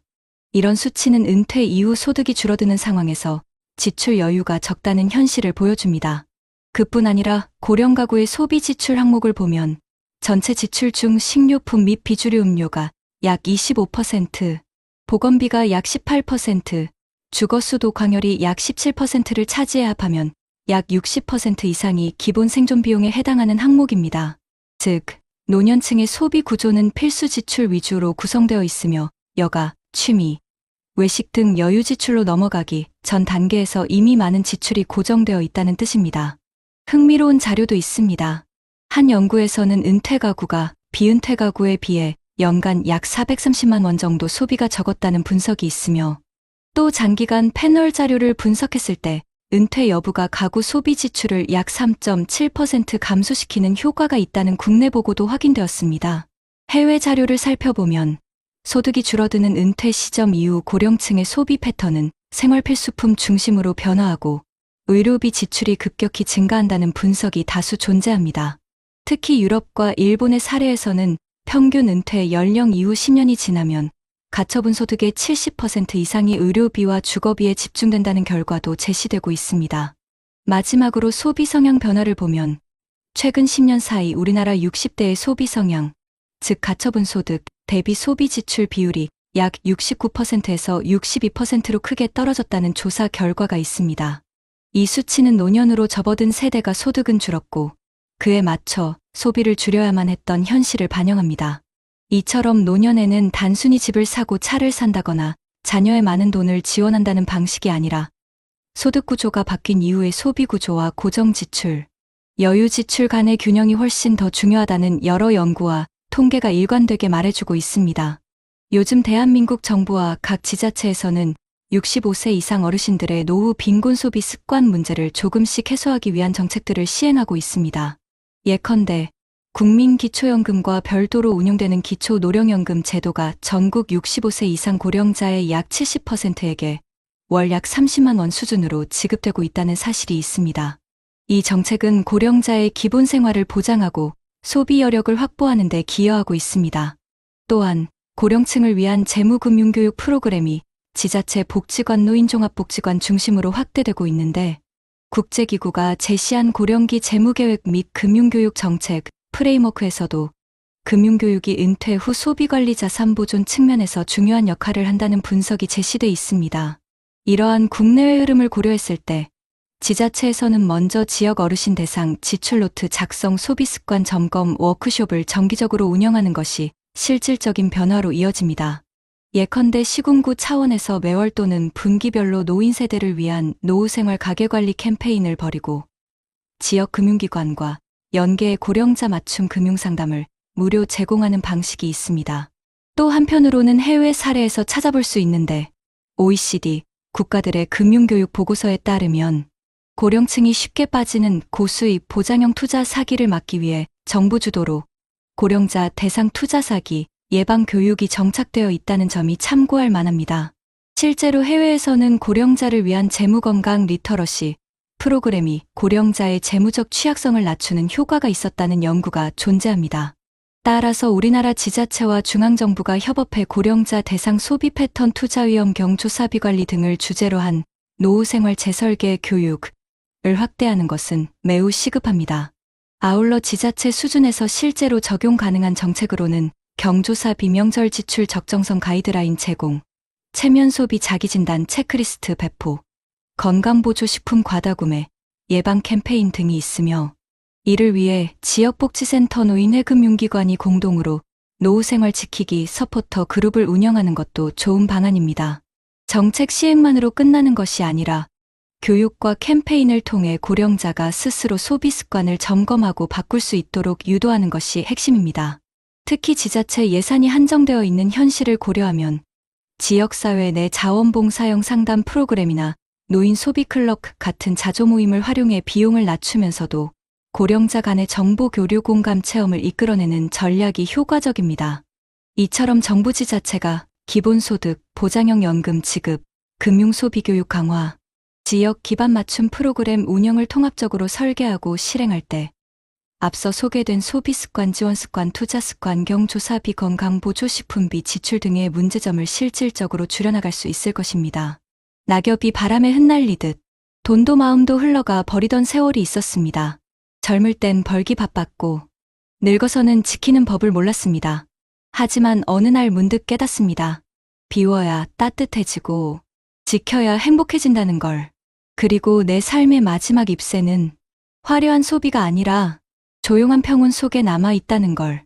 이런 수치는 은퇴 이후 소득이 줄어드는 상황에서 지출 여유가 적다는 현실을 보여줍니다. 그뿐 아니라 고령 가구의 소비 지출 항목을 보면 전체 지출 중 식료품 및 비주류 음료가 약 25%, 보건비가 약 18%, 주거수도 광열이 약 17%를 차지해 합하면 약 60% 이상이 기본 생존 비용에 해당하는 항목입니다. 즉, 노년층의 소비 구조는 필수 지출 위주로 구성되어 있으며 여가, 취미, 외식 등 여유 지출로 넘어가기 전 단계에서 이미 많은 지출이 고정되어 있다는 뜻입니다. 흥미로운 자료도 있습니다. 한 연구에서는 은퇴 가구가 비은퇴 가구에 비해 연간 약 430만 원 정도 소비가 적었다는 분석이 있으며 또 장기간 패널 자료를 분석했을 때 은퇴 여부가 가구 소비 지출을 약 3.7% 감소시키는 효과가 있다는 국내 보고도 확인되었습니다. 해외 자료를 살펴보면 소득이 줄어드는 은퇴 시점 이후 고령층의 소비 패턴은 생활 필수품 중심으로 변화하고 의료비 지출이 급격히 증가한다는 분석이 다수 존재합니다. 특히 유럽과 일본의 사례에서는 평균 은퇴 연령 이후 10년이 지나면 가처분 소득의 70% 이상이 의료비와 주거비에 집중된다는 결과도 제시되고 있습니다. 마지막으로 소비 성향 변화를 보면 최근 10년 사이 우리나라 60대의 소비 성향, 즉 가처분 소득 대비 소비 지출 비율이 약 69%에서 62%로 크게 떨어졌다는 조사 결과가 있습니다. 이 수치는 노년으로 접어든 세대가 소득은 줄었고 그에 맞춰 소비를 줄여야만 했던 현실을 반영합니다. 이처럼 노년에는 단순히 집을 사고 차를 산다거나 자녀의 많은 돈을 지원한다는 방식이 아니라 소득 구조가 바뀐 이후의 소비 구조와 고정 지출, 여유 지출 간의 균형이 훨씬 더 중요하다는 여러 연구와 통계가 일관되게 말해주고 있습니다. 요즘 대한민국 정부와 각 지자체에서는 65세 이상 어르신들의 노후 빈곤 소비 습관 문제를 조금씩 해소하기 위한 정책들을 시행하고 있습니다. 예컨대 국민기초연금과 별도로 운용되는 기초노령연금 제도가 전국 65세 이상 고령자의 약 70%에게 월 약 30만 원 수준으로 지급되고 있다는 사실이 있습니다. 이 정책은 고령자의 기본 생활을 보장하고 소비 여력을 확보하는 데 기여하고 있습니다. 또한 고령층을 위한 재무금융교육 프로그램이 지자체 복지관 노인종합복지관 중심으로 확대되고 있는데 국제기구가 제시한 고령기 재무계획 및 금융교육 정책 프레임워크에서도 금융교육이 은퇴 후 소비관리 자산 보존 측면에서 중요한 역할을 한다는 분석이 제시돼 있습니다. 이러한 국내외 흐름을 고려했을 때 지자체에서는 먼저 지역 어르신 대상 지출노트 작성 소비습관 점검 워크숍을 정기적으로 운영하는 것이 실질적인 변화로 이어집니다. 예컨대 시군구 차원에서 매월 또는 분기별로 노인 세대를 위한 노후생활 가계관리 캠페인을 벌이고 지역 금융기관과 연계의 고령자 맞춤 금융상담을 무료 제공하는 방식이 있습니다. 또 한편으로는 해외 사례에서 찾아볼 수 있는데 OECD 국가들의 금융교육 보고서에 따르면 고령층이 쉽게 빠지는 고수익 보장형 투자 사기를 막기 위해 정부 주도로 고령자 대상 투자 사기 예방 교육이 정착되어 있다는 점이 참고할 만합니다. 실제로 해외에서는 고령자를 위한 재무건강 리터러시 프로그램이 고령자의 재무적 취약성을 낮추는 효과가 있었다는 연구가 존재합니다. 따라서 우리나라 지자체와 중앙정부가 협업해 고령자 대상 소비 패턴 투자 위험 경조사비 관리 등을 주제로 한 노후생활 재설계 교육을 확대하는 것은 매우 시급합니다. 아울러 지자체 수준에서 실제로 적용 가능한 정책으로는 경조사 비명절 지출 적정성 가이드라인 제공, 체면 소비 자기진단 체크리스트 배포, 건강보조식품 과다구매, 예방 캠페인 등이 있으며 이를 위해 지역복지센터 노인회금융기관이 공동으로 노후생활 지키기 서포터 그룹을 운영하는 것도 좋은 방안입니다. 정책 시행만으로 끝나는 것이 아니라 교육과 캠페인을 통해 고령자가 스스로 소비 습관을 점검하고 바꿀 수 있도록 유도하는 것이 핵심입니다. 특히 지자체 예산이 한정되어 있는 현실을 고려하면 지역사회 내 자원봉사형 상담 프로그램이나 노인 소비클럽 같은 자조모임을 활용해 비용을 낮추면서도 고령자 간의 정보 교류 공감 체험을 이끌어내는 전략이 효과적입니다. 이처럼 정부 지자체가 기본소득, 보장형 연금 지급, 금융소비교육 강화, 지역 기반 맞춤 프로그램 운영을 통합적으로 설계하고 실행할 때 앞서 소개된 소비습관, 지원습관, 투자습관, 경조사비, 건강보조식품비, 지출 등의 문제점을 실질적으로 줄여나갈 수 있을 것입니다. 낙엽이 바람에 흩날리듯 돈도 마음도 흘러가 버리던 세월이 있었습니다. 젊을 땐 벌기 바빴고 늙어서는 지키는 법을 몰랐습니다. 하지만 어느 날 문득 깨닫습니다. 비워야 따뜻해지고 지켜야 행복해진다는 걸. 그리고 내 삶의 마지막 잎새는 화려한 소비가 아니라 조용한 평온 속에 남아 있다는 걸.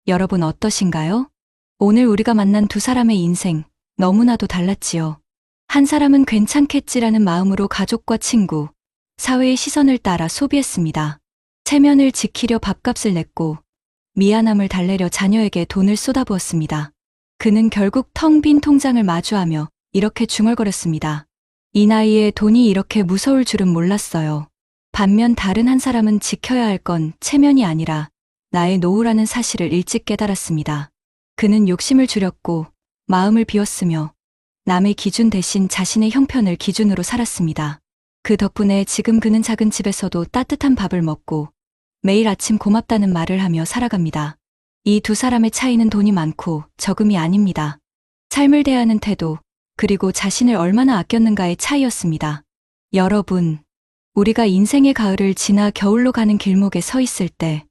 여러분 어떠신가요? 오늘 우리가 만난 두 사람의 인생 너무나도 달랐지요. 한 사람은 괜찮겠지라는 마음으로 가족과 친구, 사회의 시선을 따라 소비했습니다. 체면을 지키려 밥값을 냈고 미안함을 달래려 자녀에게 돈을 쏟아부었습니다. 그는 결국 텅 빈 통장을 마주하며 이렇게 중얼거렸습니다. 이 나이에 돈이 이렇게 무서울 줄은 몰랐어요. 반면 다른 한 사람은 지켜야 할 건 체면이 아니라 나의 노후라는 사실을 일찍 깨달았습니다. 그는 욕심을 줄였고 마음을 비웠으며 남의 기준 대신 자신의 형편을 기준으로 살았습니다. 그 덕분에 지금 그는 작은 집에서도 따뜻한 밥을 먹고 매일 아침 고맙다는 말을 하며 살아갑니다. 이 두 사람의 차이는 돈이 많고 적음이 아닙니다. 삶을 대하는 태도, 그리고 자신을 얼마나 아꼈는가의 차이였습니다. 여러분, 우리가 인생의 가을을 지나 겨울로 가는 길목에 서 있을 때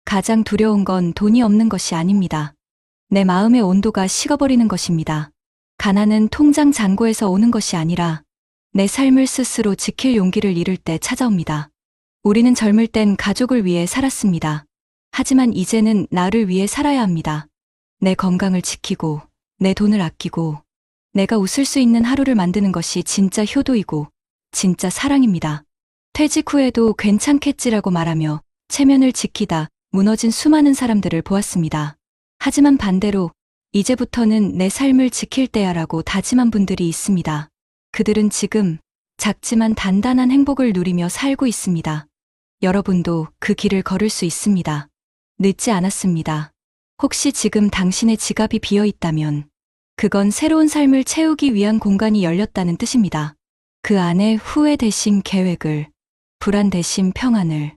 가장 두려운 건 돈이 없는 것이 아닙니다. 내 마음의 온도가 식어버리는 것입니다. 가난은 통장 잔고에서 오는 것이 아니라 내 삶을 스스로 지킬 용기를 잃을 때 찾아옵니다. 우리는 젊을 땐 가족을 위해 살았습니다. 하지만 이제는 나를 위해 살아야 합니다. 내 건강을 지키고, 내 돈을 아끼고, 내가 웃을 수 있는 하루를 만드는 것이 진짜 효도이고, 진짜 사랑입니다. 퇴직 후에도 괜찮겠지라고 말하며 체면을 지키다 무너진 수많은 사람들을 보았습니다. 하지만 반대로 이제부터는 내 삶을 지킬 때야라고 다짐한 분들이 있습니다. 그들은 지금 작지만 단단한 행복을 누리며 살고 있습니다. 여러분도 그 길을 걸을 수 있습니다. 늦지 않았습니다. 혹시 지금 당신의 지갑이 비어 있다면 그건 새로운 삶을 채우기 위한 공간이 열렸다는 뜻입니다. 그 안에 후회 대신 계획을, 불안 대신 평안을,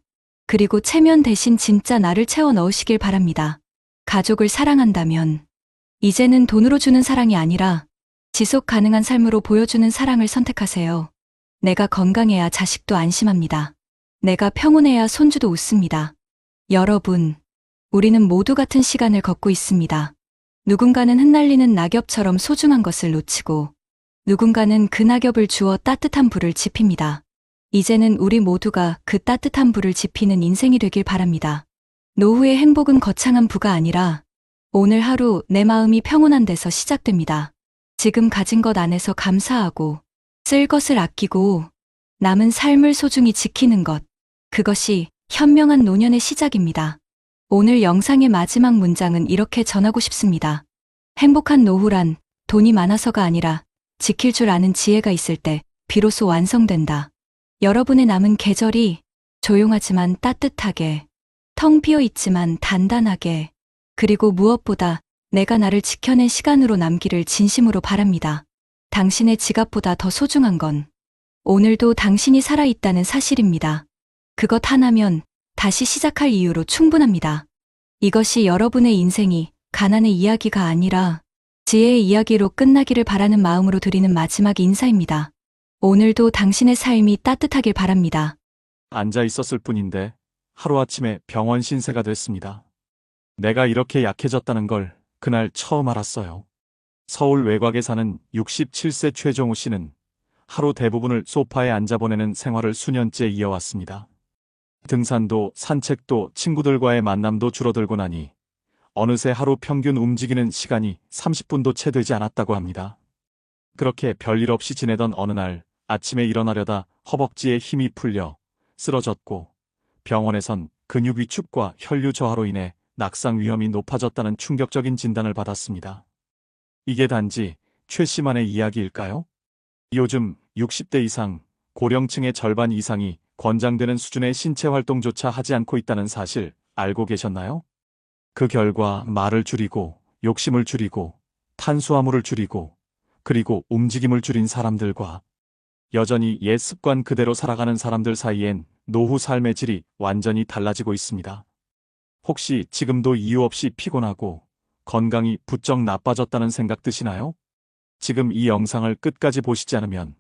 그리고 체면 대신 진짜 나를 채워 넣으시길 바랍니다. 가족을 사랑한다면 이제는 돈으로 주는 사랑이 아니라 지속 가능한 삶으로 보여주는 사랑을 선택하세요. 내가 건강해야 자식도 안심합니다. 내가 평온해야 손주도 웃습니다. 여러분, 우리는 모두 같은 시간을 걷고 있습니다. 누군가는 흩날리는 낙엽처럼 소중한 것을 놓치고 누군가는 그 낙엽을 주워 따뜻한 불을 지핍니다. 이제는 우리 모두가 그 따뜻한 불을 지피는 인생이 되길 바랍니다. 노후의 행복은 거창한 부가 아니라 오늘 하루 내 마음이 평온한 데서 시작됩니다. 지금 가진 것 안에서 감사하고 쓸 것을 아끼고 남은 삶을 소중히 지키는 것, 그것이 현명한 노년의 시작입니다. 오늘 영상의 마지막 문장은 이렇게 전하고 싶습니다. 행복한 노후란 돈이 많아서가 아니라 지킬 줄 아는 지혜가 있을 때 비로소 완성된다. 여러분의 남은 계절이 조용하지만 따뜻하게, 텅 비어 있지만 단단하게, 그리고 무엇보다 내가 나를 지켜낸 시간으로 남기를 진심으로 바랍니다. 당신의 지갑보다 더 소중한 건 오늘도 당신이 살아있다는 사실입니다. 그것 하나면 다시 시작할 이유로 충분합니다. 이것이 여러분의 인생이 가난의 이야기가 아니라 지혜의 이야기로 끝나기를 바라는 마음으로 드리는 마지막 인사입니다. 오늘도 당신의 삶이 따뜻하길 바랍니다. 앉아 있었을 뿐인데 하루아침에 병원 신세가 됐습니다. 내가 이렇게 약해졌다는 걸 그날 처음 알았어요. 서울 외곽에 사는 67세 최정우 씨는 하루 대부분을 소파에 앉아 보내는 생활을 수년째 이어왔습니다. 등산도 산책도 친구들과의 만남도 줄어들고 나니 어느새 하루 평균 움직이는 시간이 30분도 채 되지 않았다고 합니다. 그렇게 별일 없이 지내던 어느 날 아침에 일어나려다 허벅지에 힘이 풀려 쓰러졌고 병원에선 근육 위축과 혈류 저하로 인해 낙상 위험이 높아졌다는 충격적인 진단을 받았습니다. 이게 단지 최 씨만의 이야기일까요? 요즘 60대 이상, 고령층의 절반 이상이 권장되는 수준의 신체 활동조차 하지 않고 있다는 사실 알고 계셨나요? 그 결과 말을 줄이고 욕심을 줄이고 탄수화물을 줄이고 그리고 움직임을 줄인 사람들과 여전히 옛 습관 그대로 살아가는 사람들 사이엔 노후 삶의 질이 완전히 달라지고 있습니다. 혹시 지금도 이유 없이 피곤하고 건강이 부쩍 나빠졌다는 생각 드시나요? 지금 이 영상을 끝까지 보시지 않으면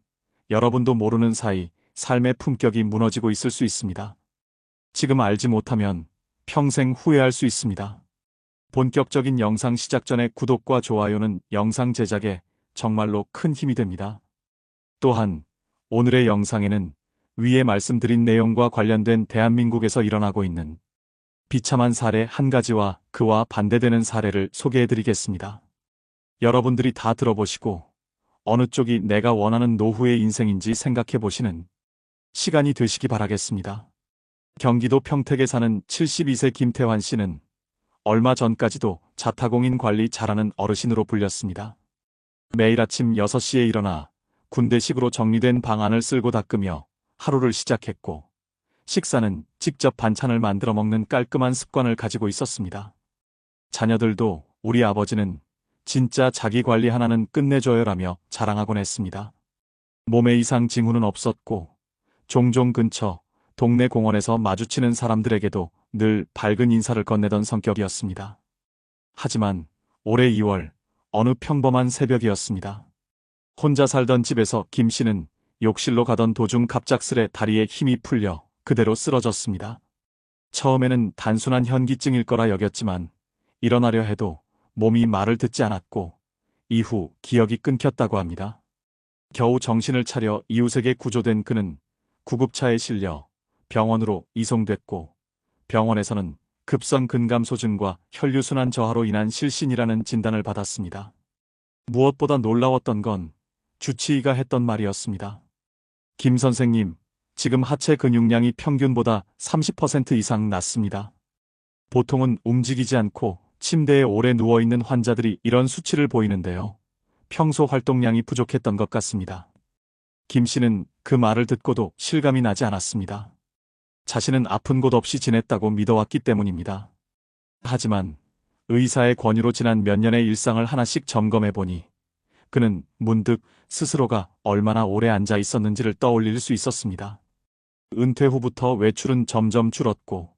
여러분도 모르는 사이 삶의 품격이 무너지고 있을 수 있습니다. 지금 알지 못하면 평생 후회할 수 있습니다. 본격적인 영상 시작 전에 구독과 좋아요는 영상 제작에 정말로 큰 힘이 됩니다. 또한 오늘의 영상에는 위에 말씀드린 내용과 관련된 대한민국에서 일어나고 있는 비참한 사례 한 가지와 그와 반대되는 사례를 소개해드리겠습니다. 여러분들이 다 들어보시고 어느 쪽이 내가 원하는 노후의 인생인지 생각해보시는 시간이 되시기 바라겠습니다. 경기도 평택에 사는 72세 김태환 씨는 얼마 전까지도 자타공인 관리 잘하는 어르신으로 불렸습니다. 매일 아침 6시에 일어나 군대식으로 정리된 방 안을 쓸고 닦으며 하루를 시작했고 식사는 직접 반찬을 만들어 먹는 깔끔한 습관을 가지고 있었습니다. 자녀들도 우리 아버지는 진짜 자기 관리 하나는 끝내줘요라며 자랑하곤 했습니다. 몸에 이상 징후는 없었고 종종 근처 동네 공원에서 마주치는 사람들에게도 늘 밝은 인사를 건네던 성격이었습니다. 하지만 올해 2월 어느 평범한 새벽이었습니다. 혼자 살던 집에서 김 씨는 욕실로 가던 도중 갑작스레 다리에 힘이 풀려 그대로 쓰러졌습니다. 처음에는 단순한 현기증일 거라 여겼지만 일어나려 해도 몸이 말을 듣지 않았고 이후 기억이 끊겼다고 합니다. 겨우 정신을 차려 이웃에게 구조된 그는 구급차에 실려 병원으로 이송됐고 병원에서는 급성 근감소증과 혈류순환 저하로 인한 실신이라는 진단을 받았습니다. 무엇보다 놀라웠던 건 주치의가 했던 말이었습니다. 김 선생님, 지금 하체 근육량이 평균보다 30% 이상 낮습니다. 보통은 움직이지 않고 침대에 오래 누워있는 환자들이 이런 수치를 보이는데요. 평소 활동량이 부족했던 것 같습니다. 김 씨는 그 말을 듣고도 실감이 나지 않았습니다. 자신은 아픈 곳 없이 지냈다고 믿어왔기 때문입니다. 하지만 의사의 권유로 지난 몇 년의 일상을 하나씩 점검해보니 그는 문득 스스로가 얼마나 오래 앉아 있었는지를 떠올릴 수 있었습니다. 은퇴 후부터 외출은 점점 줄었고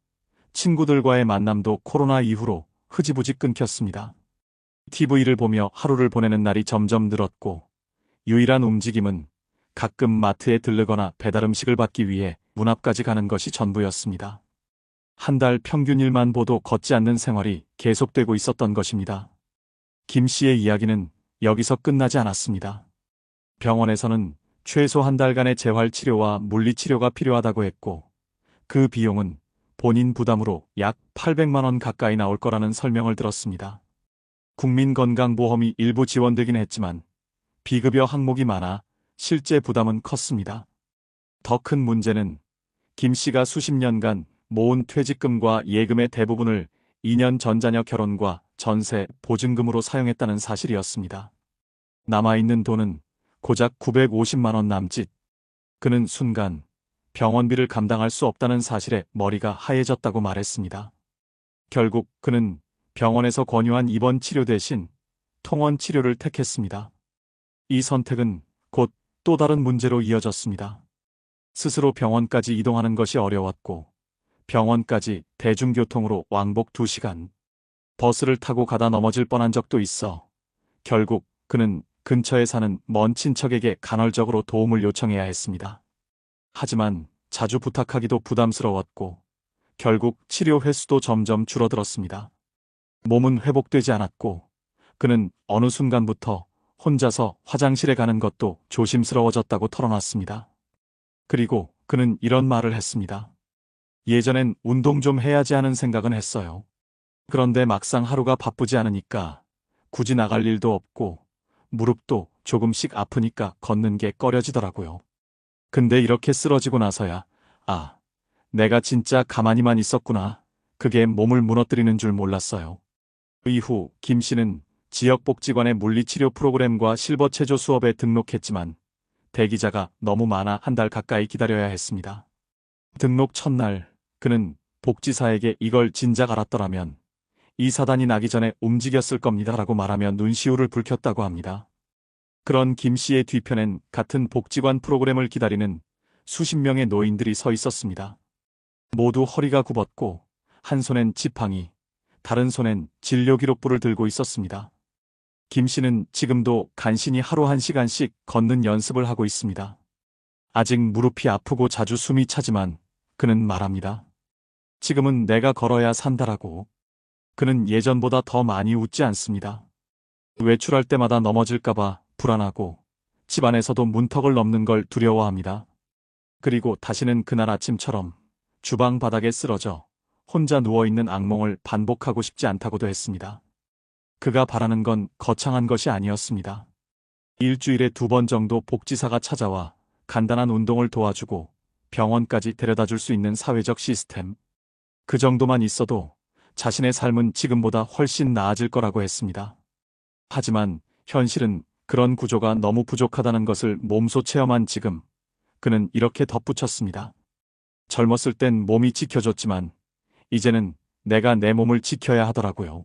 친구들과의 만남도 코로나 이후로 흐지부지 끊겼습니다. TV를 보며 하루를 보내는 날이 점점 늘었고 유일한 움직임은 가끔 마트에 들르거나 배달 음식을 받기 위해 문 앞까지 가는 것이 전부였습니다. 한 달 평균 1만 보도 걷지 않는 생활이 계속되고 있었던 것입니다. 김 씨의 이야기는 여기서 끝나지 않았습니다. 병원에서는 최소 한 달간의 재활치료와 물리치료가 필요하다고 했고 그 비용은 본인 부담으로 약 800만 원 가까이 나올 거라는 설명을 들었습니다. 국민건강보험이 일부 지원되긴 했지만 비급여 항목이 많아 실제 부담은 컸습니다. 더 큰 문제는 김 씨가 수십 년간 모은 퇴직금과 예금의 대부분을 2년 전 자녀 결혼과 전세, 보증금으로 사용했다는 사실이었습니다. 남아있는 돈은 고작 950만 원 남짓. 그는 순간 병원비를 감당할 수 없다는 사실에 머리가 하얘졌다고 말했습니다. 결국 그는 병원에서 권유한 입원 치료 대신 통원 치료를 택했습니다. 이 선택은 곧 또 다른 문제로 이어졌습니다. 스스로 병원까지 이동하는 것이 어려웠고 병원까지 대중교통으로 왕복 2시간, 버스를 타고 가다 넘어질 뻔한 적도 있어 결국 그는 근처에 사는 먼 친척에게 간헐적으로 도움을 요청해야 했습니다. 하지만 자주 부탁하기도 부담스러웠고 결국 치료 횟수도 점점 줄어들었습니다. 몸은 회복되지 않았고 그는 어느 순간부터 혼자서 화장실에 가는 것도 조심스러워졌다고 털어놨습니다. 그리고 그는 이런 말을 했습니다. 예전엔 운동 좀 해야지 하는 생각은 했어요. 그런데 막상 하루가 바쁘지 않으니까 굳이 나갈 일도 없고 무릎도 조금씩 아프니까 걷는 게 꺼려지더라고요. 근데 이렇게 쓰러지고 나서야 내가 진짜 가만히만 있었구나. 그게 몸을 무너뜨리는 줄 몰랐어요. 이후 김 씨는 지역복지관의 물리치료 프로그램과 실버체조 수업에 등록했지만 대기자가 너무 많아 한 달 가까이 기다려야 했습니다. 등록 첫날 그는 복지사에게 이걸 진작 알았더라면 이 사단이 나기 전에 움직였을 겁니다라고 말하며 눈시울을 붉혔다고 합니다. 그런 김 씨의 뒤편엔 같은 복지관 프로그램을 기다리는 수십 명의 노인들이 서 있었습니다. 모두 허리가 굽었고 한 손엔 지팡이, 다른 손엔 진료기록부를 들고 있었습니다. 김 씨는 지금도 간신히 하루 1시간씩 걷는 연습을 하고 있습니다. 아직 무릎이 아프고 자주 숨이 차지만 그는 말합니다. 지금은 내가 걸어야 산다라고. 그는 예전보다 더 많이 웃지 않습니다. 외출할 때마다 넘어질까봐 불안하고 집안에서도 문턱을 넘는 걸 두려워합니다. 그리고 다시는 그날 아침처럼 주방 바닥에 쓰러져 혼자 누워있는 악몽을 반복하고 싶지 않다고도 했습니다. 그가 바라는 건 거창한 것이 아니었습니다. 일주일에 2번 정도 복지사가 찾아와 간단한 운동을 도와주고 병원까지 데려다 줄 수 있는 사회적 시스템. 그 정도만 있어도 자신의 삶은 지금보다 훨씬 나아질 거라고 했습니다. 하지만 현실은 그런 구조가 너무 부족하다는 것을 몸소 체험한 지금 그는 이렇게 덧붙였습니다. 젊었을 땐 몸이 지켜줬지만 이제는 내가 내 몸을 지켜야 하더라고요.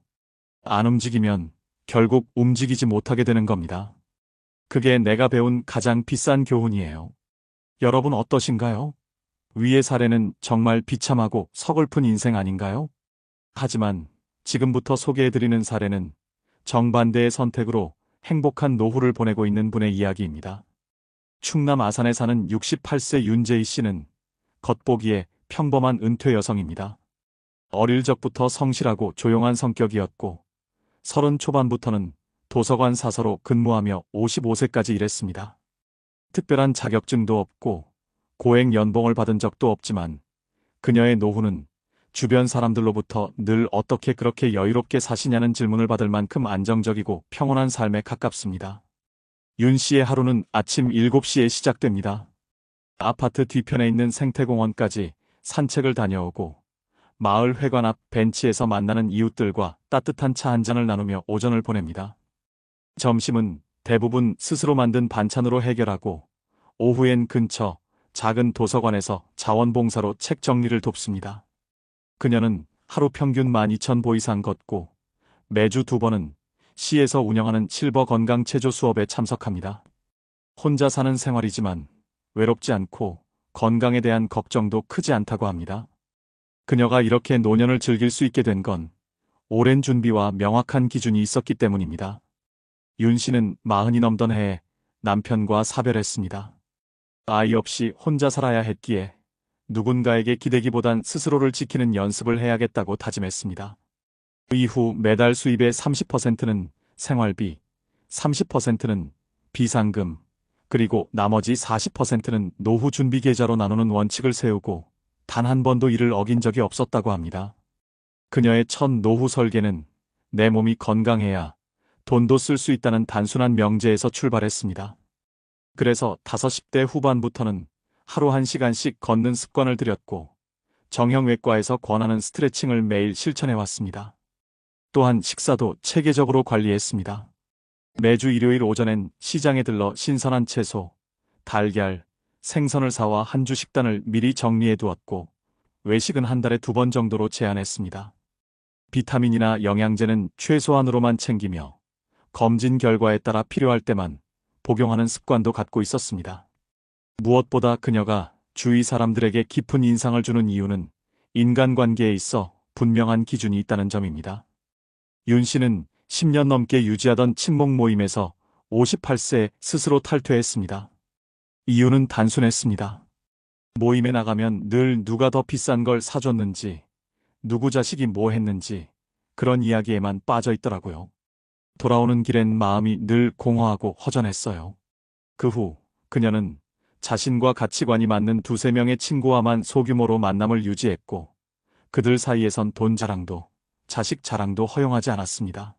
안 움직이면 결국 움직이지 못하게 되는 겁니다. 그게 내가 배운 가장 비싼 교훈이에요. 여러분 어떠신가요? 위의 사례는 정말 비참하고 서글픈 인생 아닌가요? 하지만 지금부터 소개해드리는 사례는 정반대의 선택으로 행복한 노후를 보내고 있는 분의 이야기입니다. 충남 아산에 사는 68세 윤재희 씨는 겉보기에 평범한 은퇴 여성입니다. 어릴 적부터 성실하고 조용한 성격이었고 30 초반부터는 도서관 사서로 근무하며 55세까지 일했습니다. 특별한 자격증도 없고 고액 연봉을 받은 적도 없지만 그녀의 노후는 주변 사람들로부터 늘 어떻게 그렇게 여유롭게 사시냐는 질문을 받을 만큼 안정적이고 평온한 삶에 가깝습니다. 윤 씨의 하루는 아침 7시에 시작됩니다. 아파트 뒤편에 있는 생태공원까지 산책을 다녀오고 마을 회관 앞 벤치에서 만나는 이웃들과 따뜻한 차 한 잔을 나누며 오전을 보냅니다. 점심은 대부분 스스로 만든 반찬으로 해결하고 오후엔 근처 작은 도서관에서 자원봉사로 책 정리를 돕습니다. 그녀는 하루 평균 12,000보 이상 걷고 매주 2번은 시에서 운영하는 실버 건강 체조 수업에 참석합니다. 혼자 사는 생활이지만 외롭지 않고 건강에 대한 걱정도 크지 않다고 합니다. 그녀가 이렇게 노년을 즐길 수 있게 된 건 오랜 준비와 명확한 기준이 있었기 때문입니다. 윤 씨는 40이 넘던 해에 남편과 사별했습니다. 아이 없이 혼자 살아야 했기에 누군가에게 기대기보단 스스로를 지키는 연습을 해야겠다고 다짐했습니다. 이후 매달 수입의 30%는 생활비, 30%는 비상금, 그리고 나머지 40%는 노후 준비 계좌로 나누는 원칙을 세우고 단 한 번도 이를 어긴 적이 없었다고 합니다. 그녀의 첫 노후 설계는 내 몸이 건강해야 돈도 쓸 수 있다는 단순한 명제에서 출발했습니다. 그래서 50대 후반부터는 하루 1시간씩 걷는 습관을 들였고 정형외과에서 권하는 스트레칭을 매일 실천해왔습니다. 또한 식사도 체계적으로 관리했습니다. 매주 일요일 오전엔 시장에 들러 신선한 채소, 달걀, 생선을 사와 한 주 식단을 미리 정리해 두었고 외식은 한 달에 2번 정도로 제한했습니다. 비타민이나 영양제는 최소한으로만 챙기며 검진 결과에 따라 필요할 때만 복용하는 습관도 갖고 있었습니다. 무엇보다 그녀가 주위 사람들에게 깊은 인상을 주는 이유는 인간관계에 있어 분명한 기준이 있다는 점입니다. 윤 씨는 10년 넘게 유지하던 친목 모임에서 58세에 스스로 탈퇴했습니다. 이유는 단순했습니다. 모임에 나가면 늘 누가 더 비싼 걸 사줬는지, 누구 자식이 뭐 했는지 그런 이야기에만 빠져 있더라고요. 돌아오는 길엔 마음이 늘 공허하고 허전했어요. 그 후 그녀는 자신과 가치관이 맞는 2-3명의 친구와만 소규모로 만남을 유지했고 그들 사이에선 돈 자랑도 자식 자랑도 허용하지 않았습니다.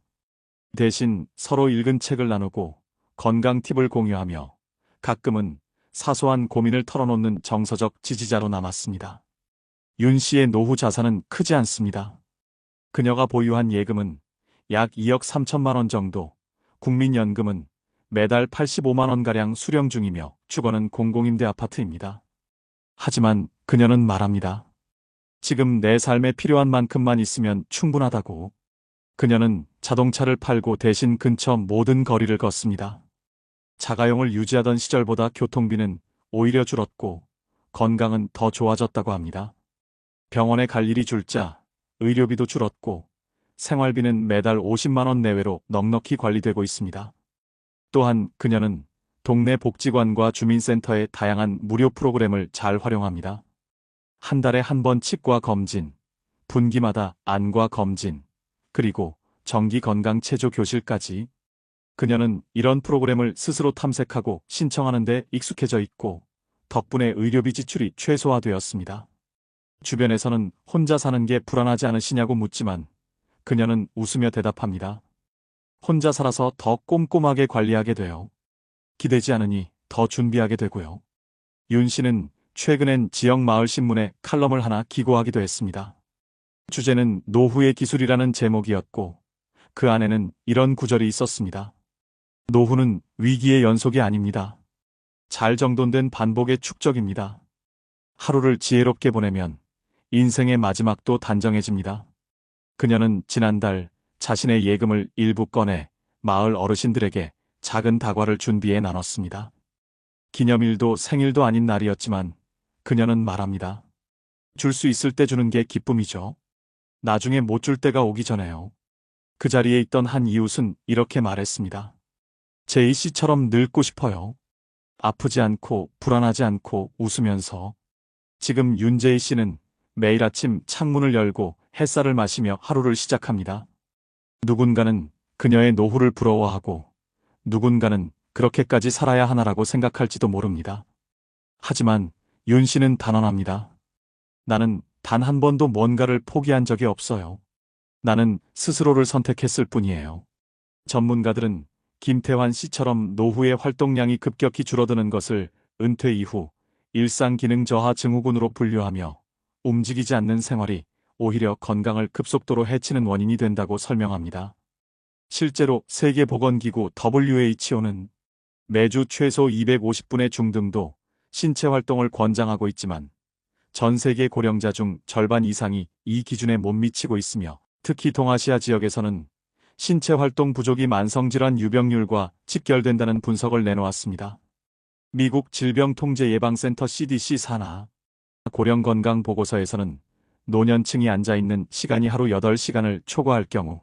대신 서로 읽은 책을 나누고 건강 팁을 공유하며 가끔은 사소한 고민을 털어놓는 정서적 지지자로 남았습니다. 윤 씨의 노후 자산은 크지 않습니다. 그녀가 보유한 예금은 약 2억 3천만 원 정도, 국민연금은 매달 85만 원가량 수령 중이며 주거는 공공임대 아파트입니다. 하지만 그녀는 말합니다. 지금 내 삶에 필요한 만큼만 있으면 충분하다고. 그녀는 자동차를 팔고 대신 근처 모든 거리를 걷습니다. 자가용을 유지하던 시절보다 교통비는 오히려 줄었고 건강은 더 좋아졌다고 합니다. 병원에 갈 일이 줄자 의료비도 줄었고 생활비는 매달 50만 원 내외로 넉넉히 관리되고 있습니다. 또한 그녀는 동네 복지관과 주민센터의 다양한 무료 프로그램을 잘 활용합니다. 한 달에 한 번 치과 검진, 분기마다 안과 검진, 그리고 정기 건강 체조 교실까지. 그녀는 이런 프로그램을 스스로 탐색하고 신청하는 데 익숙해져 있고 덕분에 의료비 지출이 최소화되었습니다. 주변에서는 혼자 사는 게 불안하지 않으시냐고 묻지만 그녀는 웃으며 대답합니다. 혼자 살아서 더 꼼꼼하게 관리하게 돼요. 기대지 않으니 더 준비하게 되고요. 윤 씨는 최근엔 지역 마을 신문에 칼럼을 하나 기고하기도 했습니다. 주제는 노후의 기술이라는 제목이었고 그 안에는 이런 구절이 있었습니다. 노후는 위기의 연속이 아닙니다. 잘 정돈된 반복의 축적입니다. 하루를 지혜롭게 보내면 인생의 마지막도 단정해집니다. 그녀는 지난달 자신의 예금을 일부 꺼내 마을 어르신들에게 작은 다과를 준비해 나눴습니다. 기념일도 생일도 아닌 날이었지만 그녀는 말합니다. 줄 수 있을 때 주는 게 기쁨이죠. 나중에 못 줄 때가 오기 전에요. 그 자리에 있던 한 이웃은 이렇게 말했습니다. 제이 씨처럼 늙고 싶어요. 아프지 않고 불안하지 않고 웃으면서. 지금 윤제이 씨는 매일 아침 창문을 열고 햇살을 마시며 하루를 시작합니다. 누군가는 그녀의 노후를 부러워하고 누군가는 그렇게까지 살아야 하나라고 생각할지도 모릅니다. 하지만 윤 씨는 단언합니다. 나는 단 한 번도 뭔가를 포기한 적이 없어요. 나는 스스로를 선택했을 뿐이에요. 전문가들은 김태환 씨처럼 노후의 활동량이 급격히 줄어드는 것을 은퇴 이후 일상 기능 저하 증후군으로 분류하며 움직이지 않는 생활이 오히려 건강을 급속도로 해치는 원인이 된다고 설명합니다. 실제로 세계보건기구 WHO는 매주 최소 250분의 중등도 신체 활동을 권장하고 있지만 전 세계 고령자 중 절반 이상이 이 기준에 못 미치고 있으며 특히 동아시아 지역에서는 신체 활동 부족이 만성질환 유병률과 직결된다는 분석을 내놓았습니다. 미국 질병통제예방센터 CDC 산하 고령건강보고서에서는 노년층이 앉아있는 시간이 하루 8시간을 초과할 경우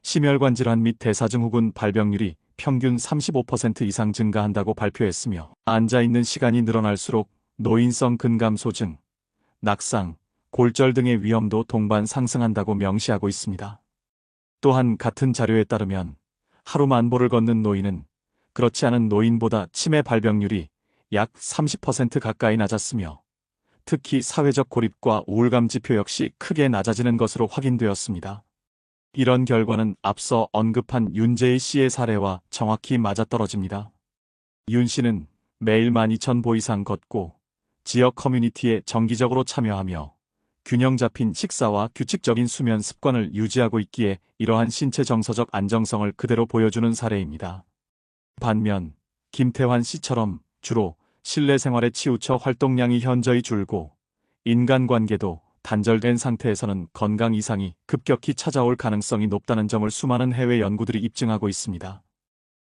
심혈관 질환 및 대사증후군 발병률이 평균 35% 이상 증가한다고 발표했으며 앉아있는 시간이 늘어날수록 노인성 근감소증, 낙상, 골절 등의 위험도 동반 상승한다고 명시하고 있습니다. 또한 같은 자료에 따르면 하루 만보를 걷는 노인은 그렇지 않은 노인보다 치매 발병률이 약 30% 가까이 낮았으며 특히 사회적 고립과 우울감 지표 역시 크게 낮아지는 것으로 확인되었습니다. 이런 결과는 앞서 언급한 윤제이 씨의 사례와 정확히 맞아떨어집니다. 윤 씨는 매일 12,000보 이상 걷고 지역 커뮤니티에 정기적으로 참여하며 균형 잡힌 식사와 규칙적인 수면 습관을 유지하고 있기에 이러한 신체 정서적 안정성을 그대로 보여주는 사례입니다. 반면 김태환 씨처럼 주로 실내 생활에 치우쳐 활동량이 현저히 줄고 인간관계도 단절된 상태에서는 건강 이상이 급격히 찾아올 가능성이 높다는 점을 수많은 해외 연구들이 입증하고 있습니다.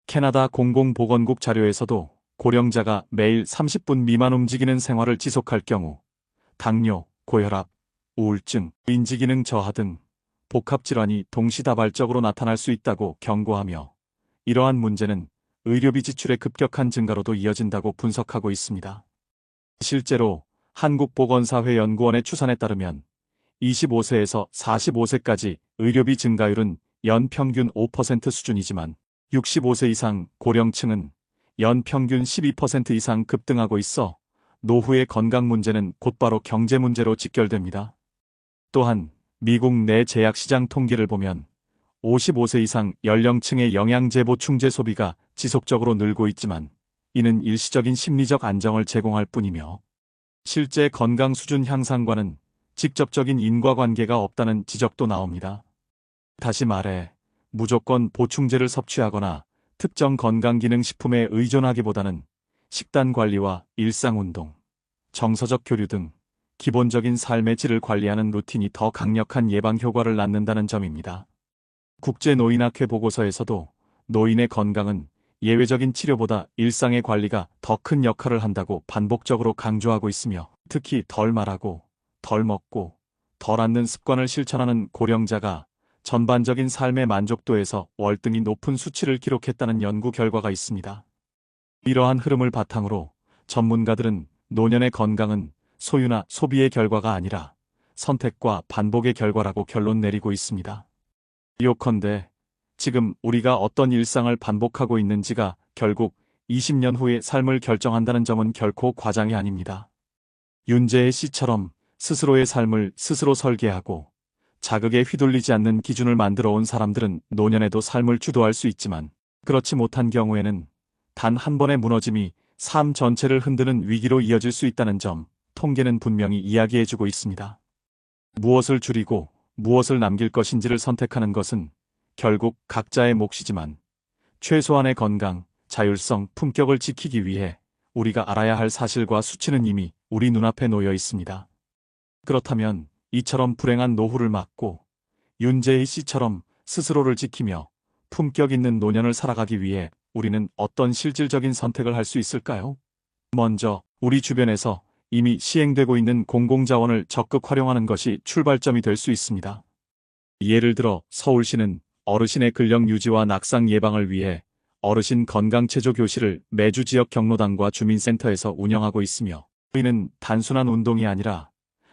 캐나다 공공보건국 자료에서도 고령자가 매일 30분 미만 움직이는 생활을 지속할 경우 당뇨, 고혈압, 우울증, 인지기능 저하 등 복합질환이 동시다발적으로 나타날 수 있다고 경고하며 이러한 문제는 의료비 지출의 급격한 증가로도 이어진다고 분석하고 있습니다. 실제로 한국보건사회연구원의 추산에 따르면 25세에서 45세까지 의료비 증가율은 연평균 5% 수준이지만 65세 이상 고령층은 연평균 12% 이상 급등하고 있어 노후의 건강 문제는 곧바로 경제 문제로 직결됩니다. 또한 미국 내 제약시장 통계를 보면 55세 이상 연령층의 영양제 보충제 소비가 지속적으로 늘고 있지만 이는 일시적인 심리적 안정을 제공할 뿐이며 실제 건강 수준 향상과는 직접적인 인과관계가 없다는 지적도 나옵니다. 다시 말해 무조건 보충제를 섭취하거나 특정 건강기능식품에 의존하기보다는 식단 관리와 일상운동, 정서적 교류 등 기본적인 삶의 질을 관리하는 루틴이 더 강력한 예방 효과를 낳는다는 점입니다. 국제노인학회 보고서에서도 노인의 건강은 예외적인 치료보다 일상의 관리가 더 큰 역할을 한다고 반복적으로 강조하고 있으며 특히 덜 말하고 덜 먹고 덜 앉는 습관을 실천하는 고령자가 전반적인 삶의 만족도에서 월등히 높은 수치를 기록했다는 연구 결과가 있습니다. 이러한 흐름을 바탕으로 전문가들은 노년의 건강은 소유나 소비의 결과가 아니라 선택과 반복의 결과라고 결론 내리고 있습니다. 요컨대 지금 우리가 어떤 일상을 반복하고 있는지가 결국 20년 후의 삶을 결정한다는 점은 결코 과장이 아닙니다. 윤제이 씨처럼 스스로의 삶을 스스로 설계하고 자극에 휘둘리지 않는 기준을 만들어 온 사람들은 노년에도 삶을 주도할 수 있지만 그렇지 못한 경우에는 단 한 번의 무너짐이 삶 전체를 흔드는 위기로 이어질 수 있다는 점 통계는 분명히 이야기해주고 있습니다. 무엇을 줄이고 무엇을 남길 것인지를 선택하는 것은 결국 각자의 몫이지만 최소한의 건강, 자율성, 품격을 지키기 위해 우리가 알아야 할 사실과 수치는 이미 우리 눈앞에 놓여 있습니다. 그렇다면 이처럼 불행한 노후를 막고 윤재희 씨처럼 스스로를 지키며 품격 있는 노년을 살아가기 위해 우리는 어떤 실질적인 선택을 할 수 있을까요? 먼저 우리 주변에서 이미 시행되고 있는 공공자원을 적극 활용하는 것이 출발점이 될 수 있습니다. 예를 들어 서울시는 어르신의 근력 유지와 낙상 예방을 위해 어르신 건강체조 교실을 매주 지역 경로당과 주민센터에서 운영하고 있으며, 이는 단순한 운동이 아니라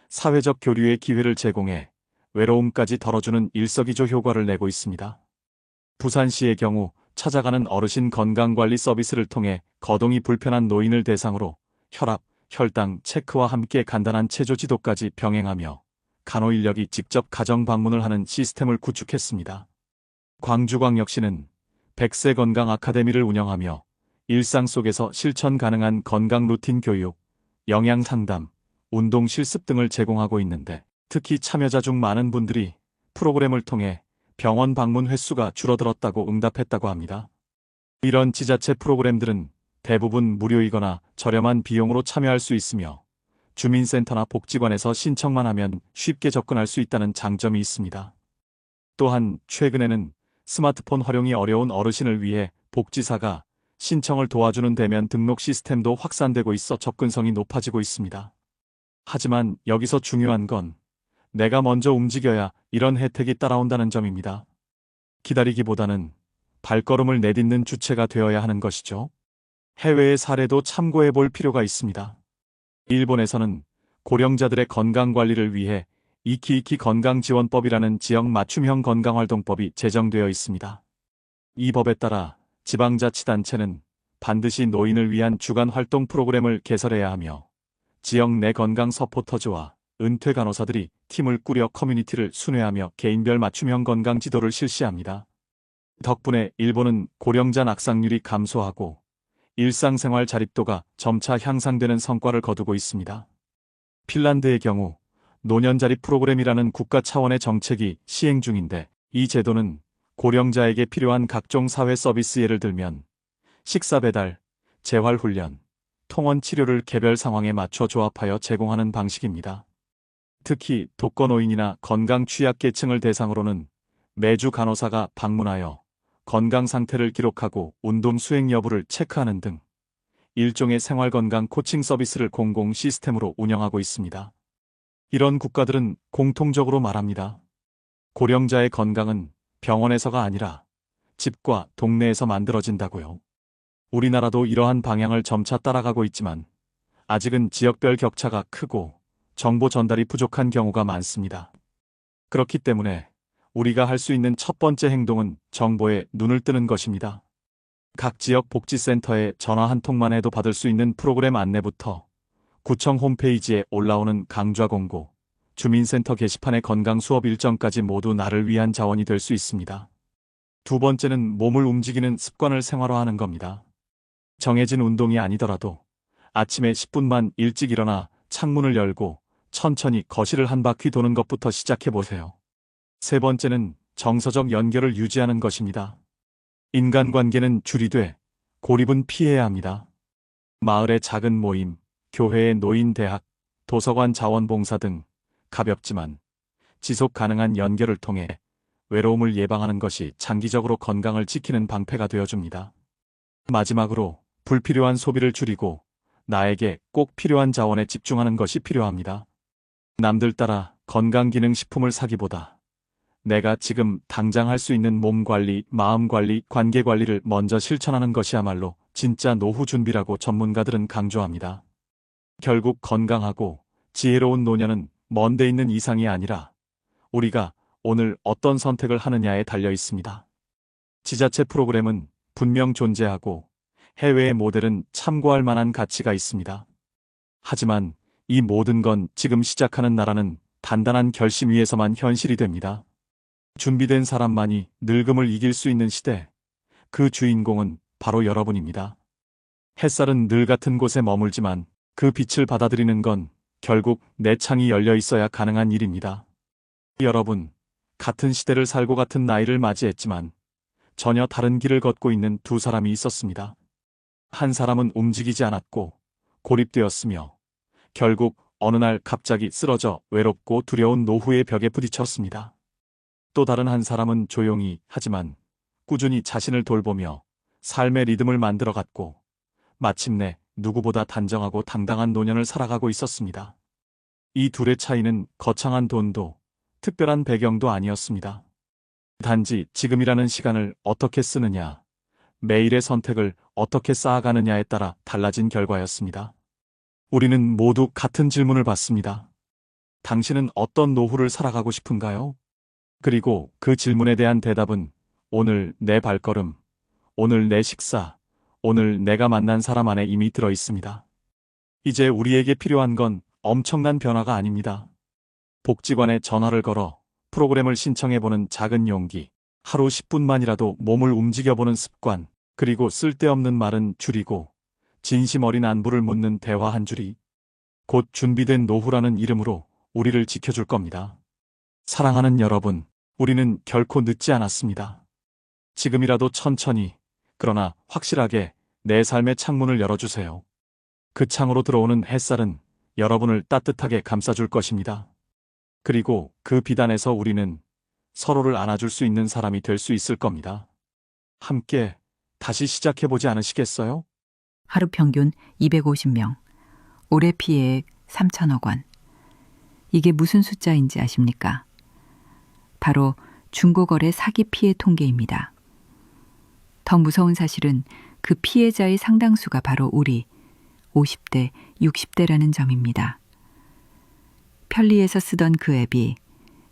사회적 교류의 기회를 제공해 외로움까지 덜어주는 일석이조 효과를 내고 있습니다. 부산시의 경우 찾아가는 어르신 건강관리 서비스를 통해 거동이 불편한 노인을 대상으로 혈압, 혈당 체크와 함께 간단한 체조 지도까지 병행하며 간호인력이 직접 가정 방문을 하는 시스템을 구축했습니다. 광주광역시는 100세 건강 아카데미를 운영하며 일상 속에서 실천 가능한 건강 루틴 교육, 영양 상담, 운동 실습 등을 제공하고 있는데, 특히 참여자 중 많은 분들이 프로그램을 통해 병원 방문 횟수가 줄어들었다고 응답했다고 합니다. 이런 지자체 프로그램들은 대부분 무료이거나 저렴한 비용으로 참여할 수 있으며 주민센터나 복지관에서 신청만 하면 쉽게 접근할 수 있다는 장점이 있습니다. 또한 최근에는 스마트폰 활용이 어려운 어르신을 위해 복지사가 신청을 도와주는 대면 등록 시스템도 확산되고 있어 접근성이 높아지고 있습니다. 하지만 여기서 중요한 건 내가 먼저 움직여야 이런 혜택이 따라온다는 점입니다. 기다리기보다는 발걸음을 내딛는 주체가 되어야 하는 것이죠. 해외의 사례도 참고해 볼 필요가 있습니다. 일본에서는 고령자들의 건강관리를 위해 이키이키 건강지원법이라는 지역 맞춤형 건강활동법이 제정되어 있습니다. 이 법에 따라 지방자치단체는 반드시 노인을 위한 주간 활동 프로그램을 개설해야 하며 지역 내 건강 서포터즈와 은퇴 간호사들이 팀을 꾸려 커뮤니티를 순회하며 개인별 맞춤형 건강 지도를 실시합니다. 덕분에 일본은 고령자 낙상률이 감소하고 일상생활 자립도가 점차 향상되는 성과를 거두고 있습니다. 핀란드의 경우 노년자립 프로그램이라는 국가 차원의 정책이 시행 중인데, 이 제도는 고령자에게 필요한 각종 사회 서비스, 예를 들면 식사 배달, 재활훈련, 통원 치료를 개별 상황에 맞춰 조합하여 제공하는 방식입니다. 특히 독거노인이나 건강 취약계층을 대상으로는 매주 간호사가 방문하여 건강 상태를 기록하고 운동 수행 여부를 체크하는 등 일종의 생활건강 코칭 서비스를 공공 시스템으로 운영하고 있습니다. 이런 국가들은 공통적으로 말합니다. 고령자의 건강은 병원에서가 아니라 집과 동네에서 만들어진다고요. 우리나라도 이러한 방향을 점차 따라가고 있지만 아직은 지역별 격차가 크고 정보 전달이 부족한 경우가 많습니다. 그렇기 때문에 우리가 할 수 있는 첫 번째 행동은 정보에 눈을 뜨는 것입니다. 각 지역 복지센터에 전화 한 통만 해도 받을 수 있는 프로그램 안내부터 구청 홈페이지에 올라오는 강좌 공고, 주민센터 게시판의 건강 수업 일정까지 모두 나를 위한 자원이 될 수 있습니다. 두 번째는 몸을 움직이는 습관을 생활화하는 겁니다. 정해진 운동이 아니더라도 아침에 10분만 일찍 일어나 창문을 열고 천천히 거실을 한 바퀴 도는 것부터 시작해보세요. 세 번째는 정서적 연결을 유지하는 것입니다. 인간관계는 줄이되 고립은 피해야 합니다. 마을의 작은 모임, 교회의 노인대학, 도서관 자원봉사 등 가볍지만 지속 가능한 연결을 통해 외로움을 예방하는 것이 장기적으로 건강을 지키는 방패가 되어줍니다. 마지막으로 불필요한 소비를 줄이고 나에게 꼭 필요한 자원에 집중하는 것이 필요합니다. 남들 따라 건강기능식품을 사기보다 내가 지금 당장 할 수 있는 몸관리, 마음관리, 관계관리를 먼저 실천하는 것이야말로 진짜 노후 준비라고 전문가들은 강조합니다. 결국 건강하고 지혜로운 노년은 먼데 있는 이상이 아니라 우리가 오늘 어떤 선택을 하느냐에 달려 있습니다. 지자체 프로그램은 분명 존재하고 해외의 모델은 참고할 만한 가치가 있습니다. 하지만 이 모든 건 지금 시작하는 나라는 단단한 결심 위에서만 현실이 됩니다. 준비된 사람만이 늙음을 이길 수 있는 시대, 그 주인공은 바로 여러분입니다. 햇살은 늘 같은 곳에 머물지만 그 빛을 받아들이는 건 결국 내 창이 열려 있어야 가능한 일입니다. 여러분, 같은 시대를 살고 같은 나이를 맞이했지만 전혀 다른 길을 걷고 있는 두 사람이 있었습니다. 한 사람은 움직이지 않았고 고립되었으며 결국 어느 날 갑자기 쓰러져 외롭고 두려운 노후의 벽에 부딪혔습니다. 또 다른 한 사람은 조용히 하지만 꾸준히 자신을 돌보며 삶의 리듬을 만들어갔고 마침내 누구보다 단정하고 당당한 노년을 살아가고 있었습니다. 이 둘의 차이는 거창한 돈도 특별한 배경도 아니었습니다. 단지 지금이라는 시간을 어떻게 쓰느냐, 매일의 선택을 어떻게 쌓아가느냐에 따라 달라진 결과였습니다. 우리는 모두 같은 질문을 받습니다. 당신은 어떤 노후를 살아가고 싶은가요? 그리고 그 질문에 대한 대답은 오늘 내 발걸음, 오늘 내 식사, 오늘 내가 만난 사람 안에 이미 들어 있습니다. 이제 우리에게 필요한 건 엄청난 변화가 아닙니다. 복지관에 전화를 걸어 프로그램을 신청해보는 작은 용기, 하루 10분만이라도 몸을 움직여보는 습관, 그리고 쓸데없는 말은 줄이고 진심 어린 안부를 묻는 대화 한 줄이 곧 준비된 노후라는 이름으로 우리를 지켜줄 겁니다. 사랑하는 여러분, 우리는 결코 늦지 않았습니다. 지금이라도 천천히, 그러나 확실하게 내 삶의 창문을 열어주세요. 그 창으로 들어오는 햇살은 여러분을 따뜻하게 감싸줄 것입니다. 그리고 그 비단에서 우리는 서로를 안아줄 수 있는 사람이 될 수 있을 겁니다. 함께 다시 시작해보지 않으시겠어요? 하루 평균 250명, 올해 피해액 3천억 원. 이게 무슨 숫자인지 아십니까? 바로 중고거래 사기 피해 통계입니다. 더 무서운 사실은 그 피해자의 상당수가 바로 우리 50대, 60대라는 점입니다. 편리해서 쓰던 그 앱이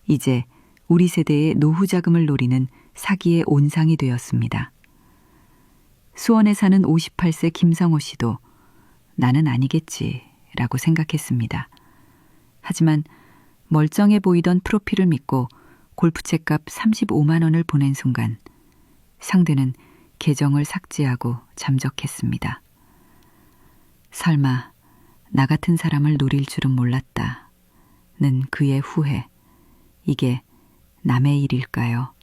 이제 우리 세대의 노후 자금을 노리는 사기의 온상이 되었습니다. 수원에 사는 58세 김성호 씨도 나는 아니겠지라고 생각했습니다. 하지만 멀쩡해 보이던 프로필을 믿고 골프채값 35만 원을 보낸 순간 상대는 계정을 삭제하고 잠적했습니다. 설마 나 같은 사람을 노릴 줄은 몰랐다. 는 그의 후회. 이게 남의 일일까요?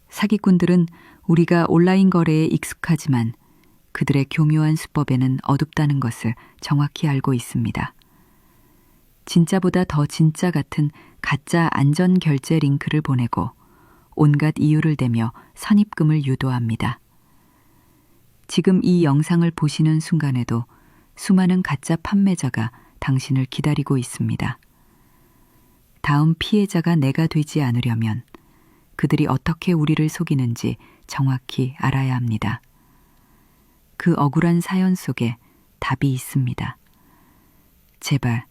사기꾼들은 우리가 온라인 거래에 익숙하지만 그들의 교묘한 수법에는 어둡다는 것을 정확히 알고 있습니다. 진짜보다 더 진짜 같은 가짜 안전 결제 링크를 보내고 온갖 이유를 대며 선입금을 유도합니다. 지금 이 영상을 보시는 순간에도 수많은 가짜 판매자가 당신을 기다리고 있습니다. 다음 피해자가 내가 되지 않으려면 그들이 어떻게 우리를 속이는지 정확히 알아야 합니다. 그 억울한 사연 속에 답이 있습니다. 제발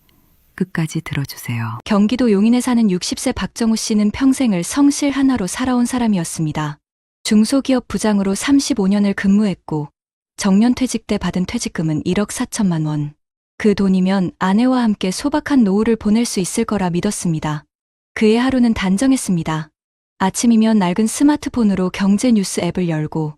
끝까지 들어주세요. 경기도 용인에 사는 60세 박정우 씨는 평생을 성실 하나로 살아온 사람이었습니다. 중소기업 부장으로 35년을 근무했고 정년퇴직 때 받은 퇴직금은 1억 4천만 원. 그 돈이면 아내와 함께 소박한 노후를 보낼 수 있을 거라 믿었습니다. 그의 하루는 단정했습니다. 아침이면 낡은 스마트폰으로 경제 뉴스 앱을 열고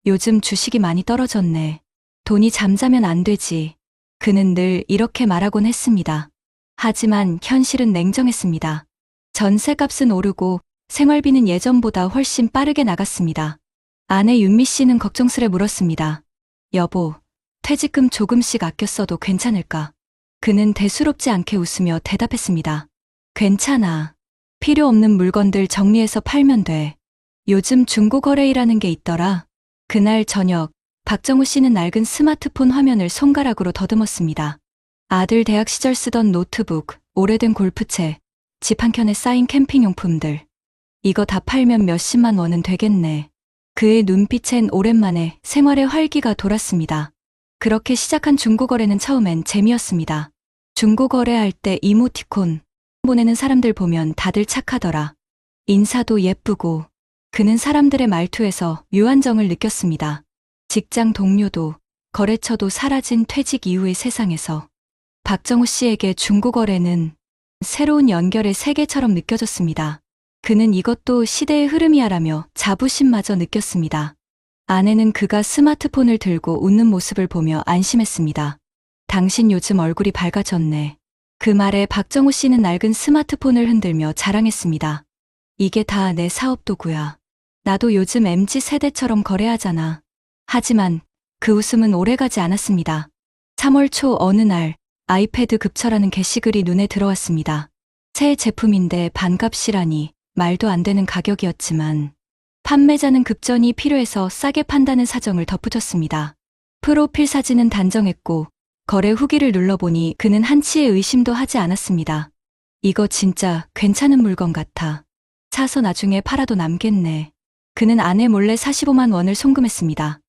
요즘 주식이 많이 떨어졌네. 돈이 잠자면 안 되지. 그는 늘 이렇게 말하곤 했습니다. 하지만 현실은 냉정했습니다. 전세값은 오르고 생활비는 예전보다 훨씬 빠르게 나갔습니다. 아내 윤미 씨는 걱정스레 물었습니다. 여보, 퇴직금 조금씩 아껴 써도 괜찮을까? 그는 대수롭지 않게 웃으며 대답했습니다. 괜찮아. 필요 없는 물건들 정리해서 팔면 돼. 요즘 중고거래이라는 게 있더라. 그날 저녁, 박정우 씨는 낡은 스마트폰 화면을 손가락으로 더듬었습니다. 아들 대학 시절 쓰던 노트북, 오래된 골프채, 집 한켠에 쌓인 캠핑용품들. 이거 다 팔면 몇십만 원은 되겠네. 그의 눈빛엔 오랜만에 생활의 활기가 돌았습니다. 그렇게 시작한 중고거래는 처음엔 재미였습니다. 중고거래할 때 이모티콘 보내는 사람들 보면 다들 착하더라. 인사도 예쁘고. 그는 사람들의 말투에서 유한정을 느꼈습니다. 직장 동료도, 거래처도 사라진 퇴직 이후의 세상에서 박정우 씨에게 중고거래는 새로운 연결의 세계처럼 느껴졌습니다. 그는 이것도 시대의 흐름이야라며 자부심마저 느꼈습니다. 아내는 그가 스마트폰을 들고 웃는 모습을 보며 안심했습니다. 당신 요즘 얼굴이 밝아졌네. 그 말에 박정우 씨는 낡은 스마트폰을 흔들며 자랑했습니다. 이게 다 내 사업 도구야. 나도 요즘 MZ 세대처럼 거래하잖아. 하지만 그 웃음은 오래가지 않았습니다. 3월 초 어느 날 아이패드 급처라는 게시글이 눈에 들어왔습니다. 새 제품인데 반값이라니 말도 안 되는 가격이었지만 판매자는 급전이 필요해서 싸게 판다는 사정을 덧붙였습니다. 프로필 사진은 단정했고 거래 후기를 눌러보니 그는 한치의 의심도 하지 않았습니다. 이거 진짜 괜찮은 물건 같아. 사서 나중에 팔아도 남겠네. 그는 아내 몰래 45만 원을 송금했습니다.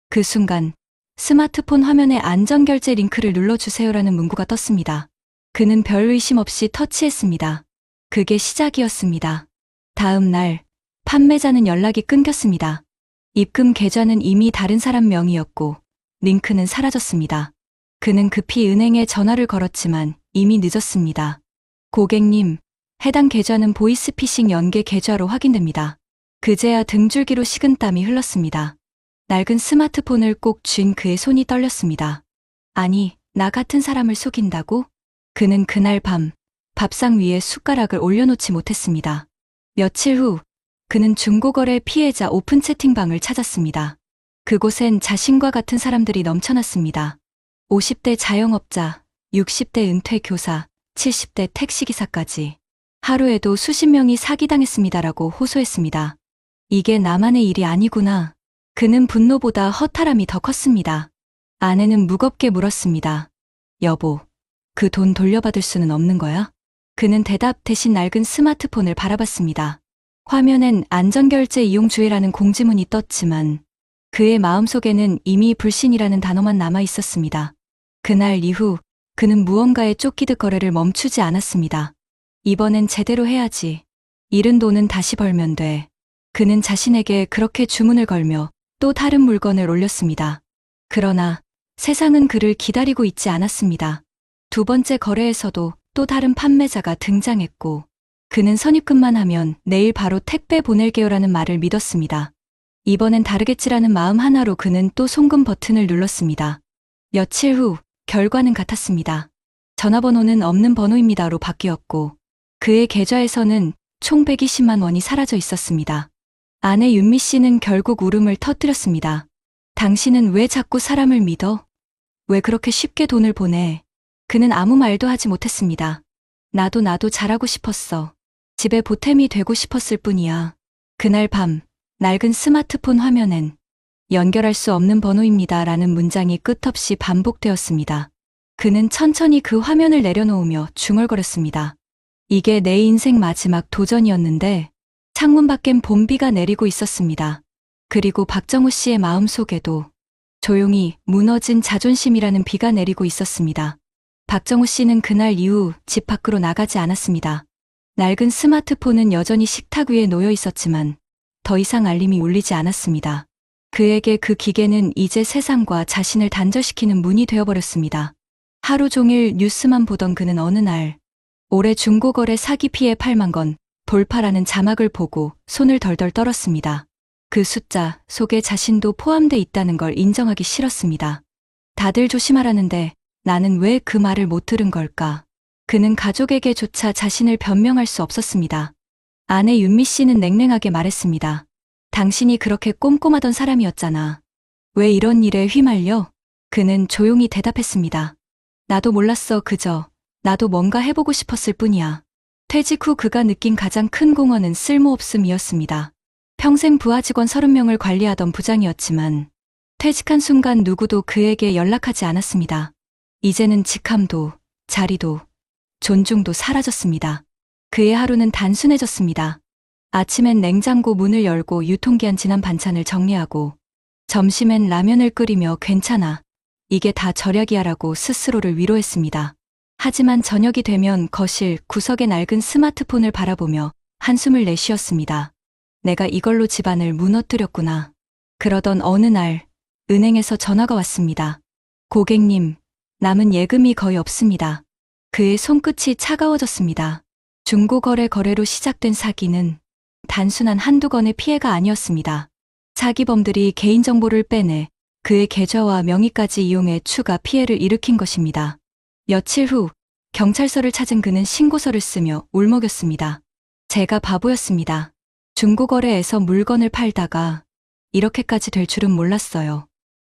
그 순간 스마트폰 화면에 안전결제 링크를 눌러주세요라는 문구가 떴습니다. 그는 별 의심 없이 터치했습니다. 그게 시작이었습니다. 다음 날 판매자는 연락이 끊겼습니다. 입금 계좌는 이미 다른 사람 명의였고 링크는 사라졌습니다. 그는 급히 은행에 전화를 걸었지만 이미 늦었습니다. 고객님, 해당 계좌는 보이스피싱 연계 계좌로 확인됩니다. 그제야 등줄기로 식은땀이 흘렀습니다. 낡은 스마트폰을 꼭 쥔 그의 손이 떨렸습니다. 아니, 나 같은 사람을 속인다고? 그는 그날 밤 밥상 위에 숟가락을 올려놓지 못했습니다. 며칠 후 그는 중고거래 피해자 오픈 채팅방을 찾았습니다. 그곳엔 자신과 같은 사람들이 넘쳐났습니다. 50대 자영업자, 60대 은퇴 교사, 70대 택시기사까지. 하루에도 수십 명이 사기당했습니다라고 호소했습니다. 이게 나만의 일이 아니구나. 그는 분노보다 허탈함이 더 컸습니다. 아내는 무겁게 물었습니다. 여보, 그 돈 돌려받을 수는 없는 거야? 그는 대답 대신 낡은 스마트폰을 바라봤습니다. 화면엔 안전결제 이용 주의라는 공지문이 떴지만 그의 마음속에는 이미 불신이라는 단어만 남아 있었습니다. 그날 이후 그는 무언가에 쫓기듯 거래를 멈추지 않았습니다. 이번엔 제대로 해야지. 잃은 돈은 다시 벌면 돼. 그는 자신에게 그렇게 주문을 걸며 또 다른 물건을 올렸습니다. 그러나 세상은 그를 기다리고 있지 않았습니다. 두 번째 거래에서도 또 다른 판매자가 등장했고 그는 선입금만 하면 내일 바로 택배 보낼게요라는 말을 믿었습니다. 이번엔 다르겠지라는 마음 하나로 그는 또 송금 버튼을 눌렀습니다. 며칠 후 결과는 같았습니다. 전화번호는 없는 번호입니다로 바뀌었고 그의 계좌에서는 총 120만 원이 사라져 있었습니다. 아내 윤미 씨는 결국 울음을 터뜨렸습니다. 당신은 왜 자꾸 사람을 믿어? 왜 그렇게 쉽게 돈을 보내? 그는 아무 말도 하지 못했습니다. 나도 잘하고 싶었어. 집에 보탬이 되고 싶었을 뿐이야. 그날 밤 낡은 스마트폰 화면엔 연결할 수 없는 번호입니다라는 문장이 끝없이 반복되었습니다. 그는 천천히 그 화면을 내려놓으며 중얼거렸습니다. 이게 내 인생 마지막 도전이었는데 창문 밖엔 봄비가 내리고 있었습니다. 그리고 박정우 씨의 마음속에도 조용히 무너진 자존심이라는 비가 내리고 있었습니다. 박정우 씨는 그날 이후 집 밖으로 나가지 않았습니다. 낡은 스마트폰은 여전히 식탁 위에 놓여 있었지만 더 이상 알림이 울리지 않았습니다. 그에게 그 기계는 이제 세상과 자신을 단절시키는 문이 되어버렸습니다. 하루 종일 뉴스만 보던 그는 어느 날 올해 중고거래 사기 피해 8만 건 돌파라는 자막을 보고 손을 덜덜 떨었습니다. 그 숫자 속에 자신도 포함돼 있다는 걸 인정하기 싫었습니다. 다들 조심하라는데 나는 왜 그 말을 못 들은 걸까? 그는 가족에게조차 자신을 변명할 수 없었습니다. 아내 윤미 씨는 냉랭하게 말했습니다. 당신이 그렇게 꼼꼼하던 사람이었잖아. 왜 이런 일에 휘말려? 그는 조용히 대답했습니다. 나도 몰랐어. 그저 나도 뭔가 해보고 싶었을 뿐이야. 퇴직 후 그가 느낀 가장 큰 공허는 쓸모없음이었습니다. 평생 부하 직원 30명을 관리하던 부장이었지만 퇴직한 순간 누구도 그에게 연락하지 않았습니다. 이제는 직함도 자리도 존중도 사라졌습니다. 그의 하루는 단순해졌습니다. 아침엔 냉장고 문을 열고 유통기한 지난 반찬을 정리하고 점심엔 라면을 끓이며 괜찮아. 이게 다 절약이야라고 스스로를 위로했습니다. 하지만 저녁이 되면 거실 구석의 낡은 스마트폰을 바라보며 한숨을 내쉬었습니다. 내가 이걸로 집안을 무너뜨렸구나. 그러던 어느 날 은행에서 전화가 왔습니다. 고객님, 남은 예금이 거의 없습니다. 그의 손끝이 차가워졌습니다. 중고거래 거래로 시작된 사기는 단순한 한두 건의 피해가 아니었습니다. 사기범들이 개인정보를 빼내 그의 계좌와 명의까지 이용해 추가 피해를 일으킨 것입니다. 며칠 후 경찰서를 찾은 그는 신고서를 쓰며 울먹였습니다. 제가 바보였습니다. 중고거래에서 물건을 팔다가 이렇게까지 될 줄은 몰랐어요.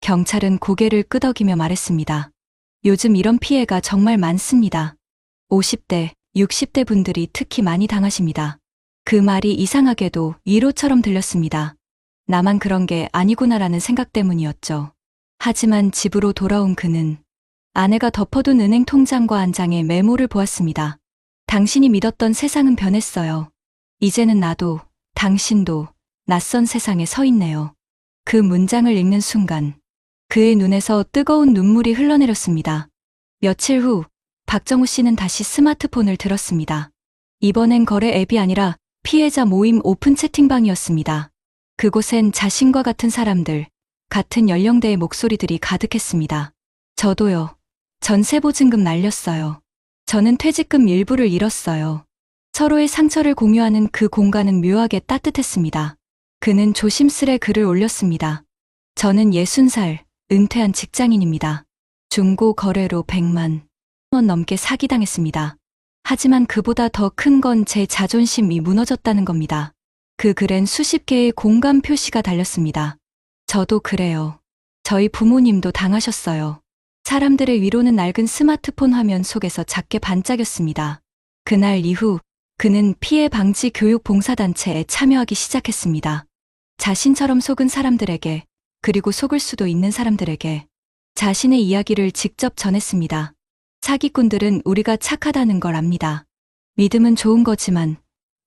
경찰은 고개를 끄덕이며 말했습니다. 요즘 이런 피해가 정말 많습니다. 50대, 60대 분들이 특히 많이 당하십니다. 그 말이 이상하게도 위로처럼 들렸습니다. 나만 그런 게 아니구나라는 생각 때문이었죠. 하지만 집으로 돌아온 그는 아내가 덮어둔 은행 통장과 한 장의 메모를 보았습니다. 당신이 믿었던 세상은 변했어요. 이제는 나도, 당신도 낯선 세상에 서 있네요. 그 문장을 읽는 순간 그의 눈에서 뜨거운 눈물이 흘러내렸습니다. 며칠 후 박정우 씨는 다시 스마트폰을 들었습니다. 이번엔 거래 앱이 아니라 피해자 모임 오픈 채팅방이었습니다. 그곳엔 자신과 같은 사람들, 같은 연령대의 목소리들이 가득했습니다. 저도요. 전세보증금 날렸어요. 저는 퇴직금 일부를 잃었어요. 서로의 상처를 공유하는 그 공간은 묘하게 따뜻했습니다. 그는 조심스레 글을 올렸습니다. 저는 60살, 은퇴한 직장인입니다. 중고 거래로 100만 원 넘게 사기당했습니다. 하지만 그보다 더 큰 건 제 자존심이 무너졌다는 겁니다. 그 글엔 수십 개의 공감 표시가 달렸습니다. 저도 그래요. 저희 부모님도 당하셨어요. 사람들의 위로는 낡은 스마트폰 화면 속에서 작게 반짝였습니다. 그날 이후 그는 피해 방지 교육 봉사단체에 참여하기 시작했습니다. 자신처럼 속은 사람들에게, 그리고 속을 수도 있는 사람들에게 자신의 이야기를 직접 전했습니다. 사기꾼들은 우리가 착하다는 걸 압니다. 믿음은 좋은 거지만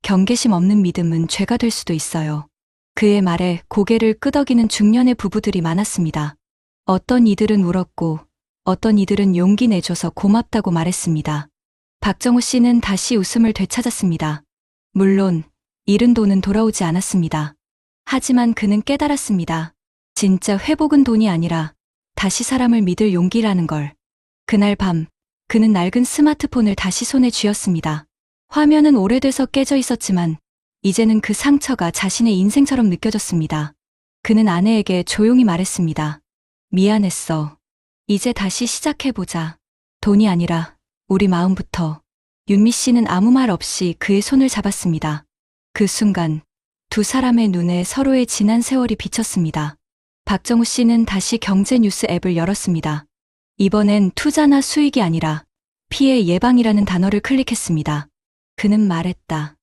경계심 없는 믿음은 죄가 될 수도 있어요. 그의 말에 고개를 끄덕이는 중년의 부부들이 많았습니다. 어떤 이들은 울었고 어떤 이들은 용기 내줘서 고맙다고 말했습니다. 박정우 씨는 다시 웃음을 되찾았습니다. 물론 잃은 돈은 돌아오지 않았습니다. 하지만 그는 깨달았습니다. 진짜 회복은 돈이 아니라 다시 사람을 믿을 용기라는 걸. 그날 밤 그는 낡은 스마트폰을 다시 손에 쥐었습니다. 화면은 오래돼서 깨져 있었지만 이제는 그 상처가 자신의 인생처럼 느껴졌습니다. 그는 아내에게 조용히 말했습니다. 미안했어. 이제 다시 시작해보자. 돈이 아니라 우리 마음부터. 윤미 씨는 아무 말 없이 그의 손을 잡았습니다. 그 순간 두 사람의 눈에 서로의 지난 세월이 비쳤습니다. 박정우 씨는 다시 경제뉴스 앱을 열었습니다. 이번엔 투자나 수익이 아니라 피해 예방이라는 단어를 클릭했습니다. 그는 말했다.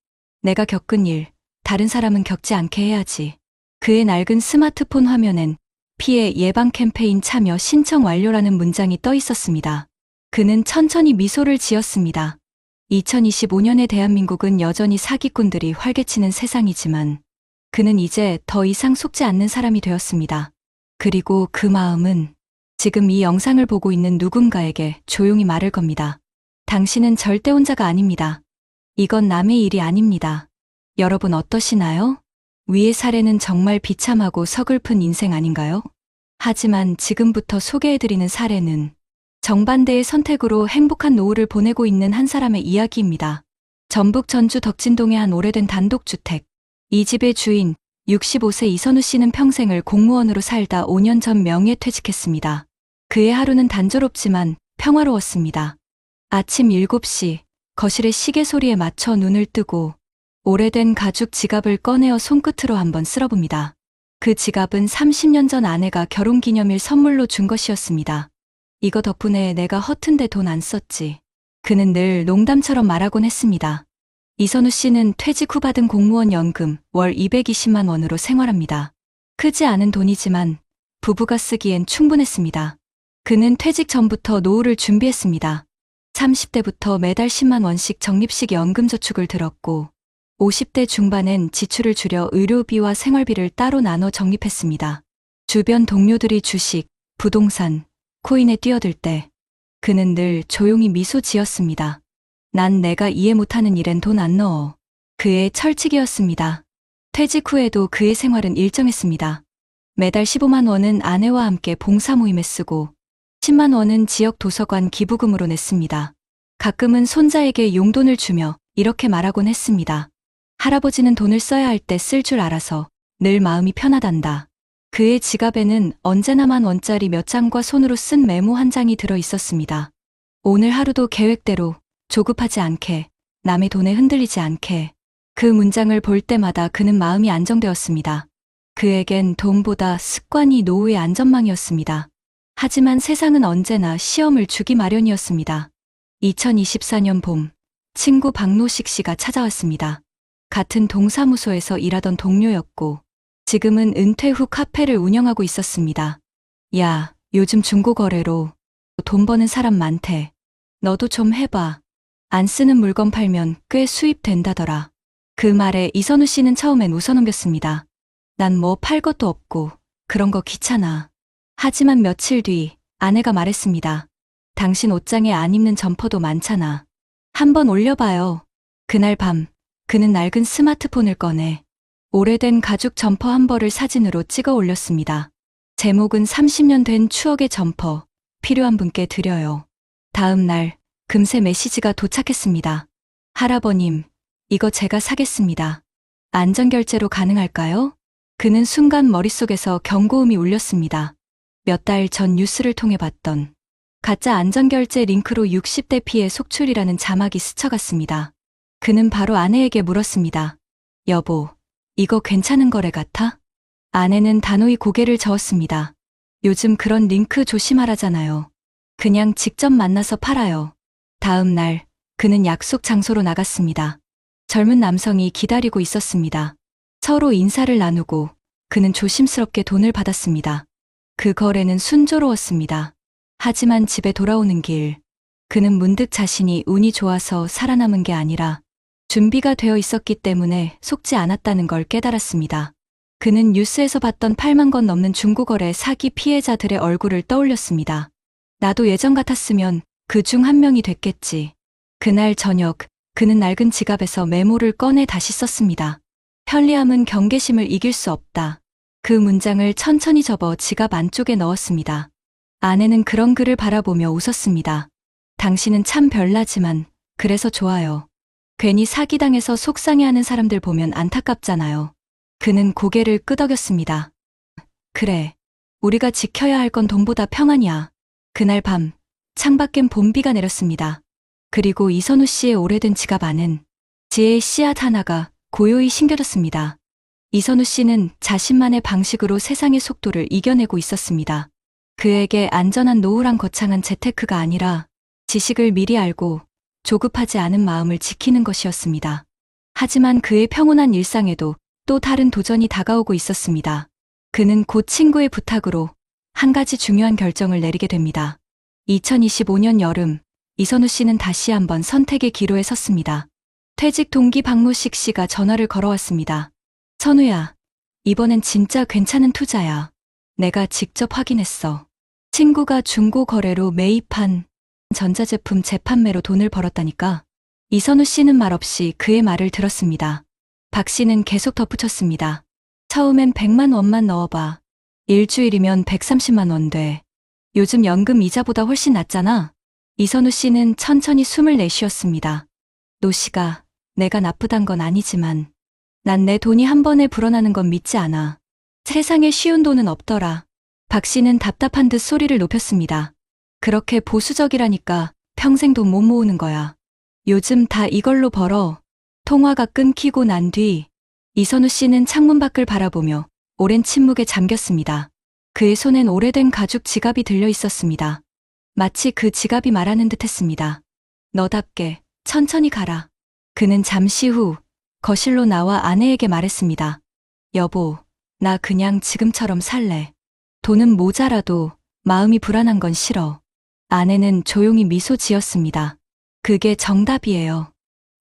내가 겪은 일, 다른 사람은 겪지 않게 해야지. 그의 낡은 스마트폰 화면엔 피해 예방 캠페인 참여 신청 완료라는 문장이 떠 있었습니다. 그는 천천히 미소를 지었습니다. 2025년의 대한민국은 여전히 사기꾼들이 활개치는 세상이지만 그는 이제 더 이상 속지 않는 사람이 되었습니다. 그리고 그 마음은 지금 이 영상을 보고 있는 누군가에게 조용히 말을 겁니다. 당신은 절대 혼자가 아닙니다. 이건 남의 일이 아닙니다. 여러분 어떠시나요? 위의 사례는 정말 비참하고 서글픈 인생 아닌가요? 하지만 지금부터 소개해드리는 사례는 정반대의 선택으로 행복한 노후를 보내고 있는 한 사람의 이야기입니다. 전북 전주 덕진동의 한 오래된 단독주택. 이 집의 주인 65세 이선우 씨는 평생을 공무원으로 살다 5년 전 명예퇴직했습니다. 그의 하루는 단조롭지만 평화로웠습니다. 아침 7시 거실의 시계 소리에 맞춰 눈을 뜨고 오래된 가죽 지갑을 꺼내어 손끝으로 한번 쓸어봅니다. 그 지갑은 30년 전 아내가 결혼기념일 선물로 준 것이었습니다. 이거 덕분에 내가 허튼데 돈 안 썼지. 그는 늘 농담처럼 말하곤 했습니다. 이선우 씨는 퇴직 후 받은 공무원 연금 월 220만 원으로 생활합니다. 크지 않은 돈이지만 부부가 쓰기엔 충분했습니다. 그는 퇴직 전부터 노후를 준비했습니다. 30대부터 매달 10만 원씩 적립식 연금저축을 들었고 50대 중반엔 지출을 줄여 의료비와 생활비를 따로 나눠 적립했습니다. 주변 동료들이 주식, 부동산, 코인에 뛰어들 때 그는 늘 조용히 미소 지었습니다. 난 내가 이해 못하는 일엔 돈 안 넣어. 그의 철칙이었습니다. 퇴직 후에도 그의 생활은 일정했습니다. 매달 15만 원은 아내와 함께 봉사 모임에 쓰고 10만 원은 지역 도서관 기부금으로 냈습니다. 가끔은 손자에게 용돈을 주며 이렇게 말하곤 했습니다. 할아버지는 돈을 써야 할 때 쓸 줄 알아서 늘 마음이 편하단다. 그의 지갑에는 언제나 10,000원짜리 몇 장과 손으로 쓴 메모 한 장이 들어 있었습니다. 오늘 하루도 계획대로 조급하지 않게, 남의 돈에 흔들리지 않게. 그 문장을 볼 때마다 그는 마음이 안정되었습니다. 그에겐 돈보다 습관이 노후의 안전망이었습니다. 하지만 세상은 언제나 시험을 주기 마련이었습니다. 2024년 봄, 친구 박노식 씨가 찾아왔습니다. 같은 동사무소에서 일하던 동료였고, 지금은 은퇴 후 카페를 운영하고 있었습니다. 야, 요즘 중고거래로 돈 버는 사람 많대. 너도 좀 해봐. 안 쓰는 물건 팔면 꽤 수입 된다더라. 그 말에 이선우 씨는 처음엔 웃어넘겼습니다. 난 뭐 팔 것도 없고 그런 거 귀찮아. 하지만 며칠 뒤 아내가 말했습니다. 당신 옷장에 안 입는 점퍼도 많잖아. 한번 올려봐요. 그날 밤 그는 낡은 스마트폰을 꺼내 오래된 가죽 점퍼 한 벌을 사진으로 찍어 올렸습니다. 제목은 30년 된 추억의 점퍼, 필요한 분께 드려요. 다음 날 금세 메시지가 도착했습니다. 할아버님, 이거 제가 사겠습니다. 안전결제로 가능할까요? 그는 순간 머릿속에서 경고음이 울렸습니다. 몇 달 전 뉴스를 통해 봤던 가짜 안전결제 링크로 60대 피해 속출이라는 자막이 스쳐갔습니다. 그는 바로 아내에게 물었습니다. 여보, 이거 괜찮은 거래 같아? 아내는 단호히 고개를 저었습니다. 요즘 그런 링크 조심하라잖아요. 그냥 직접 만나서 팔아요. 다음 날 그는 약속 장소로 나갔습니다. 젊은 남성이 기다리고 있었습니다. 서로 인사를 나누고 그는 조심스럽게 돈을 받았습니다. 그 거래는 순조로웠습니다. 하지만 집에 돌아오는 길, 그는 문득 자신이 운이 좋아서 살아남은 게 아니라 준비가 되어 있었기 때문에 속지 않았다는 걸 깨달았습니다. 그는 뉴스에서 봤던 8만 건 넘는 중고거래 사기 피해자들의 얼굴을 떠올렸습니다. 나도 예전 같았으면 그 중 한 명이 됐겠지. 그날 저녁, 그는 낡은 지갑에서 메모를 꺼내 다시 썼습니다. 편리함은 경계심을 이길 수 없다. 그 문장을 천천히 접어 지갑 안쪽에 넣었습니다. 아내는 그런 글을 바라보며 웃었습니다. 당신은 참 별나지만 그래서 좋아요. 괜히 사기당해서 속상해하는 사람들 보면 안타깝잖아요. 그는 고개를 끄덕였습니다. 그래, 우리가 지켜야 할 건 돈보다 평안이야. 그날 밤, 창밖엔 봄비가 내렸습니다. 그리고 이선우 씨의 오래된 지갑 안은 지혜의 씨앗 하나가 고요히 심겨졌습니다. 이선우 씨는 자신만의 방식으로 세상의 속도를 이겨내고 있었습니다. 그에게 안전한 노후란 거창한 재테크가 아니라 지식을 미리 알고 조급하지 않은 마음을 지키는 것이었습니다. 하지만 그의 평온한 일상에도 또 다른 도전이 다가오고 있었습니다. 그는 곧 친구의 부탁으로 한 가지 중요한 결정을 내리게 됩니다. 2025년 여름, 이선우 씨는 다시 한번 선택의 기로에 섰습니다. 퇴직 동기 박노식 씨가 전화를 걸어왔습니다. 선우야, 이번엔 진짜 괜찮은 투자야. 내가 직접 확인했어. 친구가 중고 거래로 매입한 전자제품 재판매로 돈을 벌었다니까. 이선우 씨는 말없이 그의 말을 들었습니다. 박 씨는 계속 덧붙였습니다. 처음엔 100만 원만 넣어봐. 일주일이면 130만 원 돼. 요즘 연금 이자보다 훨씬 낫잖아. 이선우 씨는 천천히 숨을 내쉬었습니다. 노 씨가 내가 나쁘단 건 아니지만 난 내 돈이 한 번에 불어나는 건 믿지 않아. 세상에 쉬운 돈은 없더라. 박 씨는 답답한 듯 소리를 높였습니다. 그렇게 보수적이라니까 평생 돈 못 모으는 거야. 요즘 다 이걸로 벌어. 통화가 끊기고 난 뒤 이선우 씨는 창문 밖을 바라보며 오랜 침묵에 잠겼습니다. 그의 손엔 오래된 가죽 지갑이 들려 있었습니다. 마치 그 지갑이 말하는 듯 했습니다. 너답게 천천히 가라. 그는 잠시 후 거실로 나와 아내에게 말했습니다. 여보, 나 그냥 지금처럼 살래. 돈은 모자라도 마음이 불안한 건 싫어. 아내는 조용히 미소 지었습니다. 그게 정답이에요.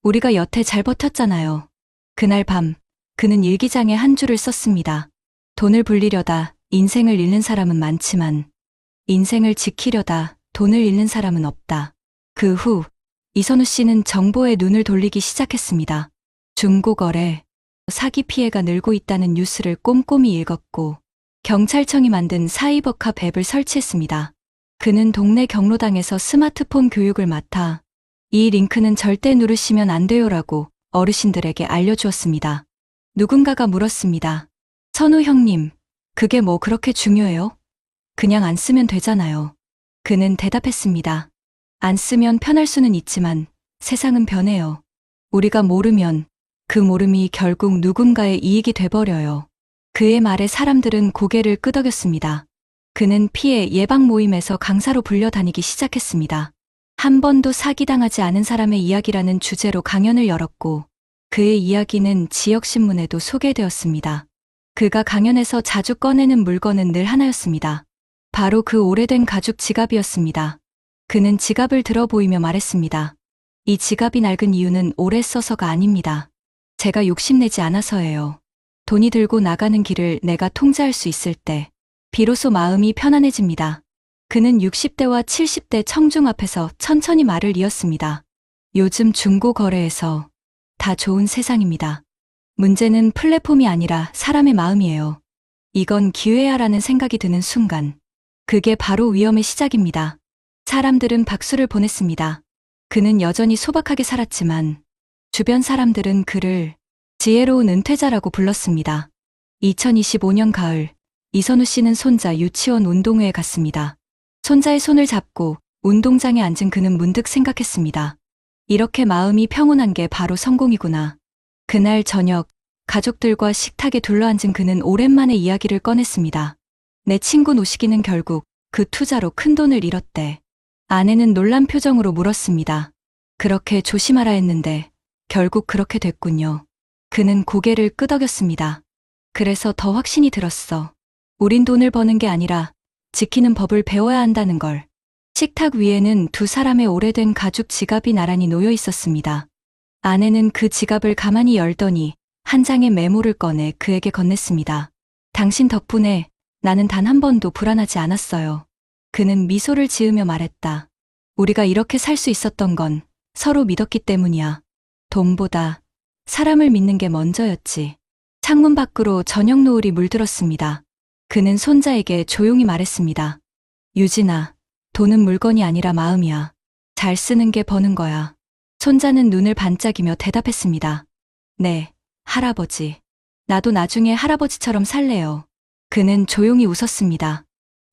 우리가 여태 잘 버텼잖아요. 그날 밤, 그는 일기장에 한 줄을 썼습니다. 돈을 불리려다 인생을 잃는 사람은 많지만 인생을 지키려다 돈을 잃는 사람은 없다. 그 후 이선우 씨는 정보에 눈을 돌리기 시작했습니다. 중고거래, 사기 피해가 늘고 있다는 뉴스를 꼼꼼히 읽었고 경찰청이 만든 사이버캅 앱을 설치했습니다. 그는 동네 경로당에서 스마트폰 교육을 맡아 이 링크는 절대 누르시면 안 돼요라고 어르신들에게 알려주었습니다. 누군가가 물었습니다. 선우 형님, 그게 뭐 그렇게 중요해요? 그냥 안 쓰면 되잖아요. 그는 대답했습니다. 안 쓰면 편할 수는 있지만 세상은 변해요. 우리가 모르면 그 모름이 결국 누군가의 이익이 돼버려요. 그의 말에 사람들은 고개를 끄덕였습니다. 그는 피해 예방 모임에서 강사로 불려다니기 시작했습니다. 한 번도 사기당하지 않은 사람의 이야기라는 주제로 강연을 열었고, 그의 이야기는 지역신문에도 소개되었습니다. 그가 강연에서 자주 꺼내는 물건은 늘 하나였습니다. 바로 그 오래된 가죽 지갑이었습니다. 그는 지갑을 들어 보이며 말했습니다. 이 지갑이 낡은 이유는 오래 써서가 아닙니다. 제가 욕심내지 않아서예요. 돈이 들고 나가는 길을 내가 통제할 수 있을 때, 비로소 마음이 편안해집니다. 그는 60대와 70대 청중 앞에서 천천히 말을 이었습니다. 요즘 중고 거래에서 다 좋은 세상입니다. 문제는 플랫폼이 아니라 사람의 마음이에요. 이건 기회야라는 생각이 드는 순간, 그게 바로 위험의 시작입니다. 사람들은 박수를 보냈습니다. 그는 여전히 소박하게 살았지만 주변 사람들은 그를 지혜로운 은퇴자라고 불렀습니다. 2025년 가을, 이선우 씨는 손자 유치원 운동회에 갔습니다. 손자의 손을 잡고 운동장에 앉은 그는 문득 생각했습니다. 이렇게 마음이 평온한 게 바로 성공이구나. 그날 저녁, 가족들과 식탁에 둘러앉은 그는 오랜만에 이야기를 꺼냈습니다. 내 친구 노식이는 결국 그 투자로 큰 돈을 잃었대. 아내는 놀란 표정으로 물었습니다. 그렇게 조심하라 했는데 결국 그렇게 됐군요. 그는 고개를 끄덕였습니다. 그래서 더 확신이 들었어. 우린 돈을 버는 게 아니라 지키는 법을 배워야 한다는 걸. 식탁 위에는 두 사람의 오래된 가죽 지갑이 나란히 놓여 있었습니다. 아내는 그 지갑을 가만히 열더니 한 장의 메모를 꺼내 그에게 건넸습니다. 당신 덕분에 나는 단 한 번도 불안하지 않았어요. 그는 미소를 지으며 말했다. 우리가 이렇게 살 수 있었던 건 서로 믿었기 때문이야. 돈보다 사람을 믿는 게 먼저였지. 창문 밖으로 저녁 노을이 물들었습니다. 그는 손자에게 조용히 말했습니다. 유진아, 돈은 물건이 아니라 마음이야. 잘 쓰는 게 버는 거야. 손자는 눈을 반짝이며 대답했습니다. 네, 할아버지. 나도 나중에 할아버지처럼 살래요. 그는 조용히 웃었습니다.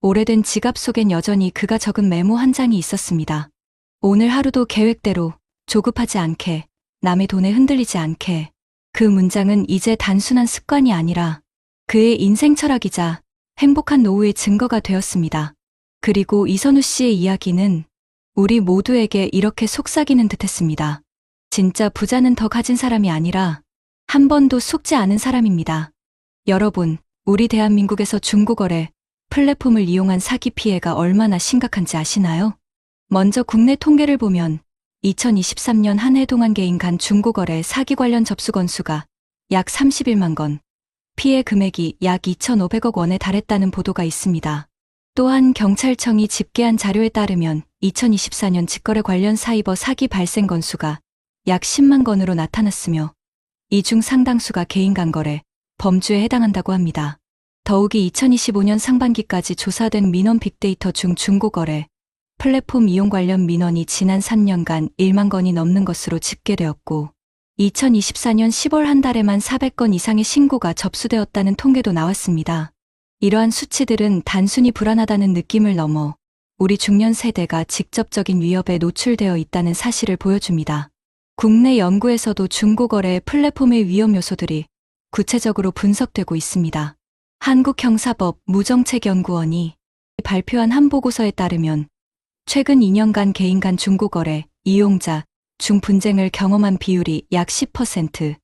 오래된 지갑 속엔 여전히 그가 적은 메모 한 장이 있었습니다. 오늘 하루도 계획대로 조급하지 않게, 남의 돈에 흔들리지 않게. 그 문장은 이제 단순한 습관이 아니라 그의 인생 철학이자 행복한 노후의 증거가 되었습니다. 그리고 이선우 씨의 이야기는 우리 모두에게 이렇게 속삭이는 듯했습니다. 진짜 부자는 더 가진 사람이 아니라 한 번도 속지 않은 사람입니다. 여러분, 우리 대한민국에서 중고거래 플랫폼을 이용한 사기 피해가 얼마나 심각한지 아시나요? 먼저 국내 통계를 보면 2023년 한 해 동안 개인 간 중고거래 사기 관련 접수 건수가 약 31만 건, 피해 금액이 약 2,500억 원에 달했다는 보도가 있습니다. 또한 경찰청이 집계한 자료에 따르면 2024년 직거래 관련 사이버 사기 발생 건수가 약 10만 건으로 나타났으며 이 중 상당수가 개인 간 거래, 범주에 해당한다고 합니다. 더욱이 2025년 상반기까지 조사된 민원 빅데이터 중 중고거래, 플랫폼 이용 관련 민원이 지난 3년간 1만 건이 넘는 것으로 집계되었고 2024년 10월 한 달에만 400건 이상의 신고가 접수되었다는 통계도 나왔습니다. 이러한 수치들은 단순히 불안하다는 느낌을 넘어 우리 중년 세대가 직접적인 위협에 노출되어 있다는 사실을 보여줍니다. 국내 연구에서도 중고거래 플랫폼의 위험 요소들이 구체적으로 분석되고 있습니다. 한국형사법 무정책연구원이 발표한 한 보고서에 따르면 최근 2년간 개인 간 중고거래, 이용자 중 분쟁을 경험한 비율이 약 10%,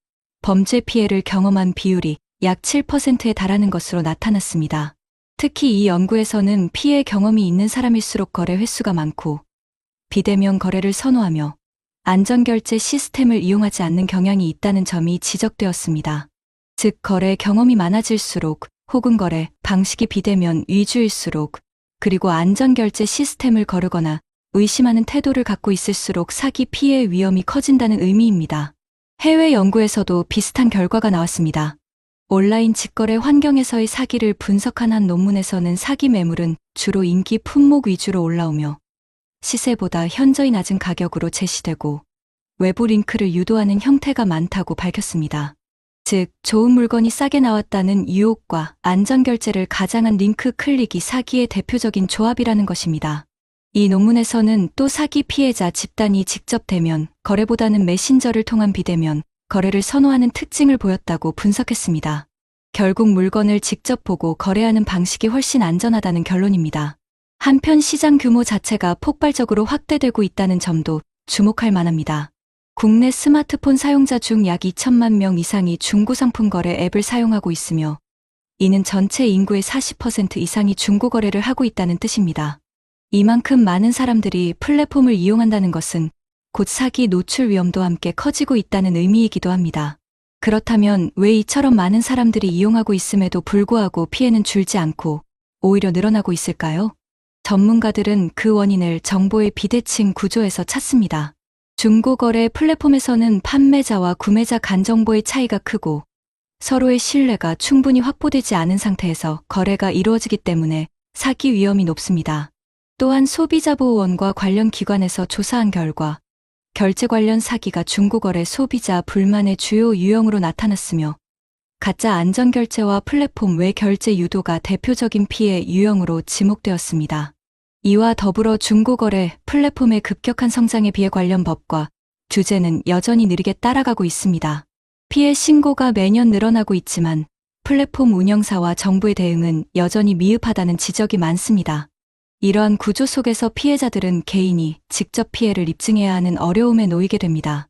범죄 피해를 경험한 비율이 약 7%에 달하는 것으로 나타났습니다. 특히 이 연구에서는 피해 경험이 있는 사람일수록 거래 횟수가 많고 비대면 거래를 선호하며 안전결제 시스템을 이용하지 않는 경향이 있다는 점이 지적되었습니다. 즉, 거래 경험이 많아질수록 혹은 거래 방식이 비대면 위주일수록 그리고 안전결제 시스템을 거르거나 의심하는 태도를 갖고 있을수록 사기 피해 위험이 커진다는 의미입니다. 해외 연구에서도 비슷한 결과가 나왔습니다. 온라인 직거래 환경에서의 사기를 분석한 한 논문에서는 사기 매물은 주로 인기 품목 위주로 올라오며 시세보다 현저히 낮은 가격으로 제시되고 외부 링크를 유도하는 형태가 많다고 밝혔습니다. 즉, 좋은 물건이 싸게 나왔다는 유혹과 안전결제를 가장한 링크 클릭이 사기의 대표적인 조합이라는 것입니다. 이 논문에서는 또 사기 피해자 집단이 직접 대면 거래보다는 메신저를 통한 비대면 거래를 선호하는 특징을 보였다고 분석했습니다. 결국 물건을 직접 보고 거래하는 방식이 훨씬 안전하다는 결론입니다. 한편 시장 규모 자체가 폭발적으로 확대되고 있다는 점도 주목할 만합니다. 국내 스마트폰 사용자 중 약 2천만 명 이상이 중고상품 거래 앱을 사용하고 있으며 이는 전체 인구의 40% 이상이 중고거래를 하고 있다는 뜻입니다. 이만큼 많은 사람들이 플랫폼을 이용한다는 것은 곧 사기 노출 위험도 함께 커지고 있다는 의미이기도 합니다. 그렇다면 왜 이처럼 많은 사람들이 이용하고 있음에도 불구하고 피해는 줄지 않고 오히려 늘어나고 있을까요? 전문가들은 그 원인을 정보의 비대칭 구조에서 찾습니다. 중고거래 플랫폼에서는 판매자와 구매자 간 정보의 차이가 크고 서로의 신뢰가 충분히 확보되지 않은 상태에서 거래가 이루어지기 때문에 사기 위험이 높습니다. 또한 소비자보호원과 관련 기관에서 조사한 결과 결제 관련 사기가 중고거래 소비자 불만의 주요 유형으로 나타났으며 가짜 안전결제와 플랫폼 외 결제 유도가 대표적인 피해 유형으로 지목되었습니다. 이와 더불어 중고거래 플랫폼의 급격한 성장에 비해 관련 법과 규제는 여전히 느리게 따라가고 있습니다. 피해 신고가 매년 늘어나고 있지만 플랫폼 운영사와 정부의 대응은 여전히 미흡하다는 지적이 많습니다. 이러한 구조 속에서 피해자들은 개인이 직접 피해를 입증해야 하는 어려움에 놓이게 됩니다.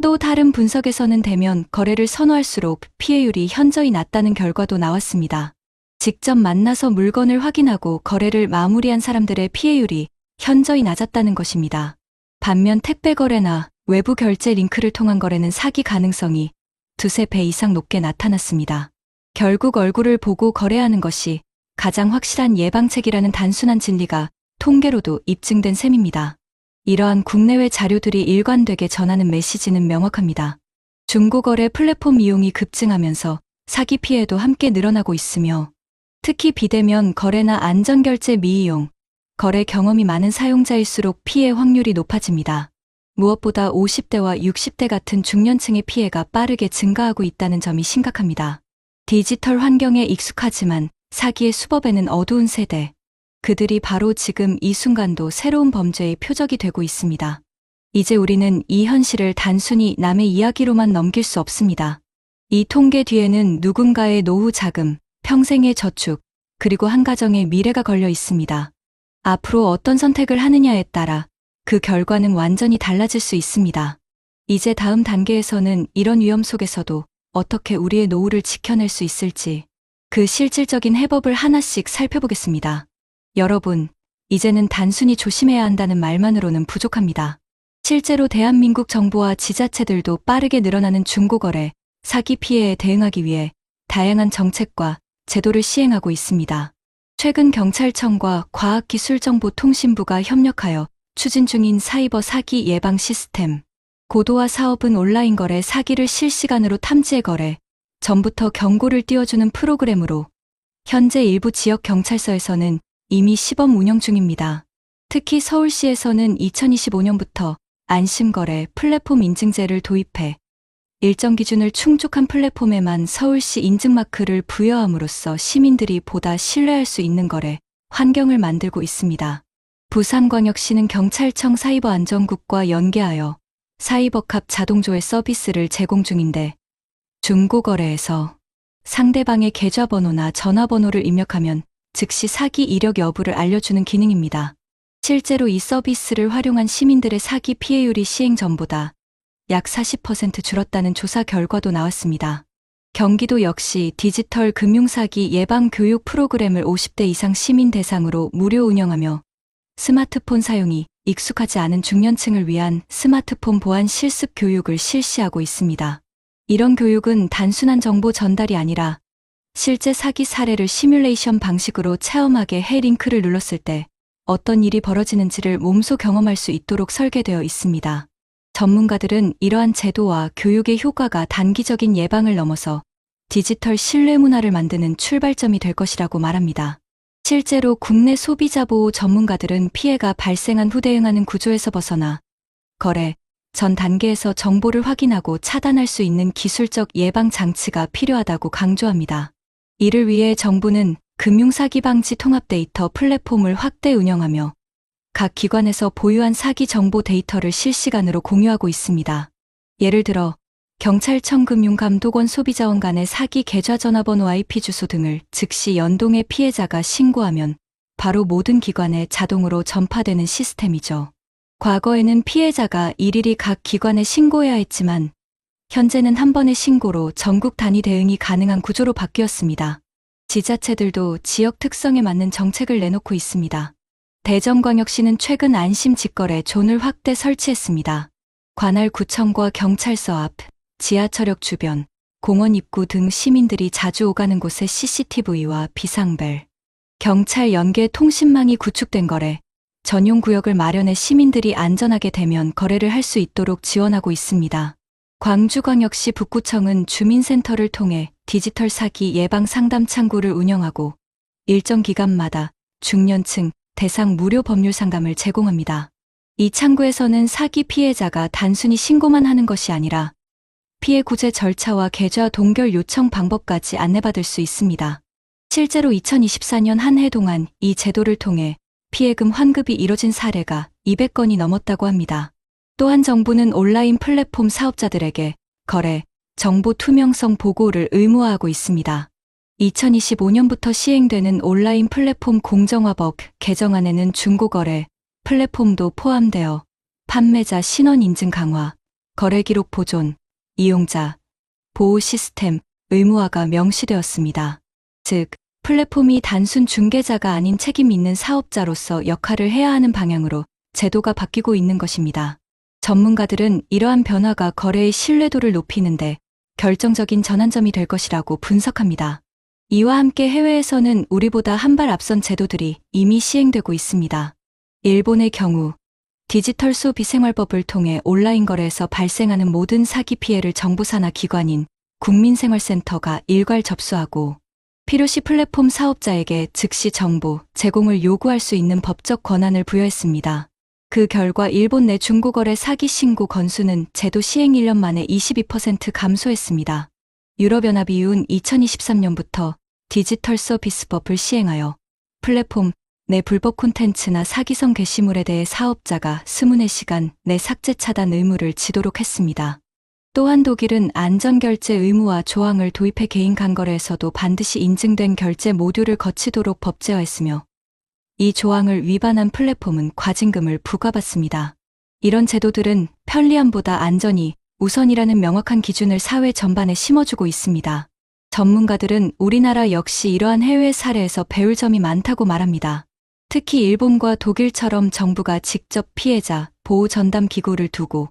또 다른 분석에서는 대면 거래를 선호할수록 피해율이 현저히 낮다는 결과도 나왔습니다. 직접 만나서 물건을 확인하고 거래를 마무리한 사람들의 피해율이 현저히 낮았다는 것입니다. 반면 택배 거래나 외부 결제 링크를 통한 거래는 사기 가능성이 두세 배 이상 높게 나타났습니다. 결국 얼굴을 보고 거래하는 것이 가장 확실한 예방책이라는 단순한 진리가 통계로도 입증된 셈입니다. 이러한 국내외 자료들이 일관되게 전하는 메시지는 명확합니다. 중고거래 플랫폼 이용이 급증하면서 사기 피해도 함께 늘어나고 있으며 특히 비대면 거래나 안전결제 미이용, 거래 경험이 많은 사용자일수록 피해 확률이 높아집니다. 무엇보다 50대와 60대 같은 중년층의 피해가 빠르게 증가하고 있다는 점이 심각합니다. 디지털 환경에 익숙하지만 사기의 수법에는 어두운 세대, 그들이 바로 지금 이 순간도 새로운 범죄의 표적이 되고 있습니다. 이제 우리는 이 현실을 단순히 남의 이야기로만 넘길 수 없습니다. 이 통계 뒤에는 누군가의 노후 자금, 평생의 저축, 그리고 한 가정의 미래가 걸려 있습니다. 앞으로 어떤 선택을 하느냐에 따라 그 결과는 완전히 달라질 수 있습니다. 이제 다음 단계에서는 이런 위험 속에서도 어떻게 우리의 노후를 지켜낼 수 있을지 그 실질적인 해법을 하나씩 살펴보겠습니다. 여러분, 이제는 단순히 조심해야 한다는 말만으로는 부족합니다. 실제로 대한민국 정부와 지자체들도 빠르게 늘어나는 중고거래, 사기 피해에 대응하기 위해 다양한 정책과 제도를 시행하고 있습니다. 최근 경찰청과 과학기술정보통신부가 협력하여 추진 중인 사이버 사기 예방 시스템, 고도화 사업은 온라인 거래 사기를 실시간으로 탐지해 거래, 전부터 경고를 띄워주는 프로그램으로 현재 일부 지역 경찰서에서는 이미 시범 운영 중입니다. 특히 서울시에서는 2025년부터 안심거래 플랫폼 인증제를 도입해 일정 기준을 충족한 플랫폼에만 서울시 인증마크를 부여함으로써 시민들이 보다 신뢰할 수 있는 거래 환경을 만들고 있습니다. 부산광역시는 경찰청 사이버안전국과 연계하여 사이버캅 자동조회 서비스를 제공 중인데 중고거래에서 상대방의 계좌번호나 전화번호를 입력하면 즉시 사기 이력 여부를 알려주는 기능입니다. 실제로 이 서비스를 활용한 시민들의 사기 피해율이 시행 전보다 약 40% 줄었다는 조사 결과도 나왔습니다. 경기도 역시 디지털 금융사기 예방 교육 프로그램을 50대 이상 시민 대상으로 무료 운영하며 스마트폰 사용이 익숙하지 않은 중년층을 위한 스마트폰 보안 실습 교육을 실시하고 있습니다. 이런 교육은 단순한 정보 전달이 아니라 실제 사기 사례를 시뮬레이션 방식으로 체험하게 해 링크를 눌렀을 때 어떤 일이 벌어지는지를 몸소 경험할 수 있도록 설계되어 있습니다. 전문가들은 이러한 제도와 교육의 효과가 단기적인 예방을 넘어서 디지털 신뢰 문화를 만드는 출발점이 될 것이라고 말합니다. 실제로 국내 소비자 보호 전문가들은 피해가 발생한 후 대응하는 구조에서 벗어나 거래 전 단계에서 정보를 확인하고 차단할 수 있는 기술적 예방 장치가 필요하다고 강조합니다. 이를 위해 정부는 금융사기 방지 통합 데이터 플랫폼을 확대 운영하며 각 기관에서 보유한 사기 정보 데이터를 실시간으로 공유하고 있습니다. 예를 들어 경찰청 금융감독원 소비자원 간의 사기 계좌 전화번호 IP 주소 등을 즉시 연동해 피해자가 신고하면 바로 모든 기관에 자동으로 전파되는 시스템이죠. 과거에는 피해자가 일일이 각 기관에 신고해야 했지만 현재는 한 번의 신고로 전국 단위 대응이 가능한 구조로 바뀌었습니다. 지자체들도 지역 특성에 맞는 정책을 내놓고 있습니다. 대전광역시는 최근 안심 직거래 존을 확대 설치했습니다. 관할 구청과 경찰서 앞, 지하철역 주변, 공원 입구 등 시민들이 자주 오가는 곳에 CCTV와 비상벨, 경찰 연계 통신망이 구축된 거래, 전용 구역을 마련해 시민들이 안전하게 대면 거래를 할 수 있도록 지원하고 있습니다. 광주광역시 북구청은 주민센터를 통해 디지털 사기 예방 상담 창구를 운영하고 일정 기간마다 중년층 대상 무료 법률 상담을 제공합니다. 이 창구에서는 사기 피해자가 단순히 신고만 하는 것이 아니라 피해 구제 절차와 계좌 동결 요청 방법까지 안내받을 수 있습니다. 실제로 2024년 한 해 동안 이 제도를 통해 피해금 환급이 이뤄진 사례가 200건이 넘었다고 합니다. 또한 정부는 온라인 플랫폼 사업자들에게 거래, 정보 투명성 보고를 의무화하고 있습니다. 2025년부터 시행되는 온라인 플랫폼 공정화법 개정안에는 중고거래 플랫폼도 포함되어 판매자 신원 인증 강화, 거래 기록 보존, 이용자 보호 시스템 의무화가 명시되었습니다. 즉, 플랫폼이 단순 중개자가 아닌 책임 있는 사업자로서 역할을 해야 하는 방향으로 제도가 바뀌고 있는 것입니다. 전문가들은 이러한 변화가 거래의 신뢰도를 높이는데 결정적인 전환점이 될 것이라고 분석합니다. 이와 함께 해외에서는 우리보다 한 발 앞선 제도들이 이미 시행되고 있습니다. 일본의 경우 디지털 소비생활법을 통해 온라인 거래에서 발생하는 모든 사기 피해를 정부 산하 기관인 국민생활센터가 일괄 접수하고 필요시 플랫폼 사업자에게 즉시 정보 제공을 요구할 수 있는 법적 권한을 부여했습니다. 그 결과 일본 내 중고거래 사기 신고 건수는 제도 시행 1년 만에 22% 감소했습니다. 유럽연합EU는 2023년부터 디지털 서비스법을 시행하여 플랫폼 내 불법 콘텐츠나 사기성 게시물에 대해 사업자가 24시간 내 삭제 차단 의무를 지도록 했습니다. 또한 독일은 안전결제 의무화 조항을 도입해 개인 간거래에서도 반드시 인증된 결제 모듈을 거치도록 법제화했으며 이 조항을 위반한 플랫폼은 과징금을 부과받습니다. 이런 제도들은 편리함보다 안전이 우선이라는 명확한 기준을 사회 전반에 심어주고 있습니다. 전문가들은 우리나라 역시 이러한 해외 사례에서 배울 점이 많다고 말합니다. 특히 일본과 독일처럼 정부가 직접 피해자 보호 전담 기구를 두고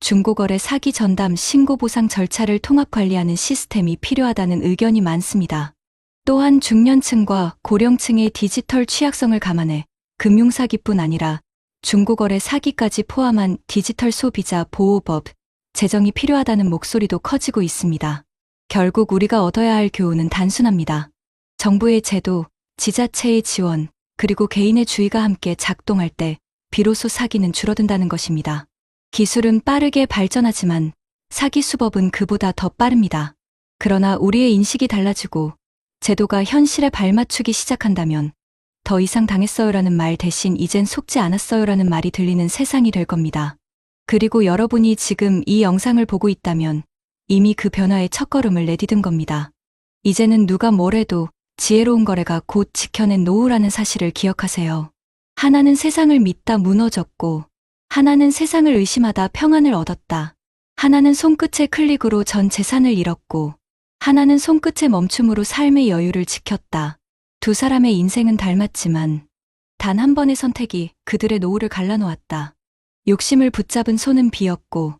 중고거래 사기 전담 신고 보상 절차를 통합 관리하는 시스템이 필요하다는 의견이 많습니다. 또한 중년층과 고령층의 디지털 취약성을 감안해 금융사기뿐 아니라 중고거래 사기까지 포함한 디지털 소비자 보호법 제정이 필요하다는 목소리도 커지고 있습니다. 결국 우리가 얻어야 할 교훈은 단순합니다. 정부의 제도, 지자체의 지원, 그리고 개인의 주의가 함께 작동할 때 비로소 사기는 줄어든다는 것입니다. 기술은 빠르게 발전하지만 사기 수법은 그보다 더 빠릅니다. 그러나 우리의 인식이 달라지고 제도가 현실에 발맞추기 시작한다면 더 이상 당했어요라는 말 대신 이젠 속지 않았어요라는 말이 들리는 세상이 될 겁니다. 그리고 여러분이 지금 이 영상을 보고 있다면 이미 그 변화의 첫걸음을 내디딘 겁니다. 이제는 누가 뭐래도 지혜로운 거래가 곧 지켜낸 노후라는 사실을 기억하세요. 하나는 세상을 믿다 무너졌고 하나는 세상을 의심하다 평안을 얻었다. 하나는 손끝의 클릭으로 전 재산을 잃었고 하나는 손끝의 멈춤으로 삶의 여유를 지켰다. 두 사람의 인생은 닮았지만 단 한 번의 선택이 그들의 노후를 갈라놓았다. 욕심을 붙잡은 손은 비었고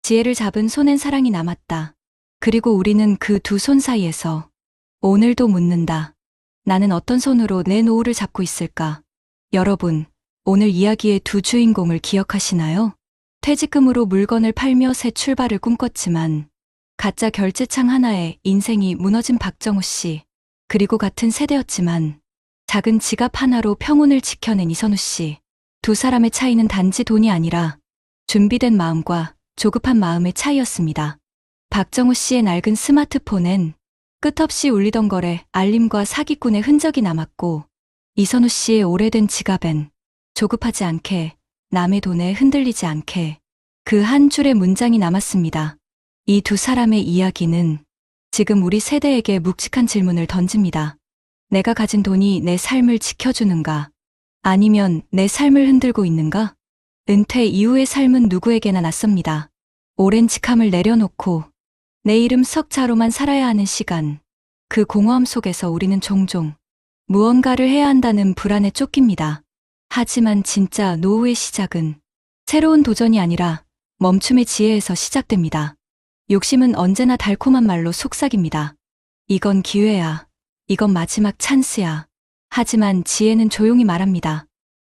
지혜를 잡은 손엔 사랑이 남았다. 그리고 우리는 그 두 손 사이에서 오늘도 묻는다. 나는 어떤 손으로 내 노후를 잡고 있을까? 여러분, 오늘 이야기의 두 주인공을 기억하시나요? 퇴직금으로 물건을 팔며 새 출발을 꿈꿨지만 가짜 결제창 하나에 인생이 무너진 박정우 씨, 그리고 같은 세대였지만 작은 지갑 하나로 평온을 지켜낸 이선우 씨. 두 사람의 차이는 단지 돈이 아니라 준비된 마음과 조급한 마음의 차이였습니다. 박정우 씨의 낡은 스마트폰엔 끝없이 울리던 거래, 알림과 사기꾼의 흔적이 남았고 이선우 씨의 오래된 지갑엔 조급하지 않게, 남의 돈에 흔들리지 않게 그 한 줄의 문장이 남았습니다. 이 두 사람의 이야기는 지금 우리 세대에게 묵직한 질문을 던집니다. 내가 가진 돈이 내 삶을 지켜주는가? 아니면 내 삶을 흔들고 있는가? 은퇴 이후의 삶은 누구에게나 낯섭니다. 오랜 직함을 내려놓고 내 이름 석자로만 살아야 하는 시간. 그 공허함 속에서 우리는 종종 무언가를 해야 한다는 불안에 쫓깁니다. 하지만 진짜 노후의 시작은 새로운 도전이 아니라 멈춤의 지혜에서 시작됩니다. 욕심은 언제나 달콤한 말로 속삭입니다. 이건 기회야. 이건 마지막 찬스야. 하지만 지혜는 조용히 말합니다.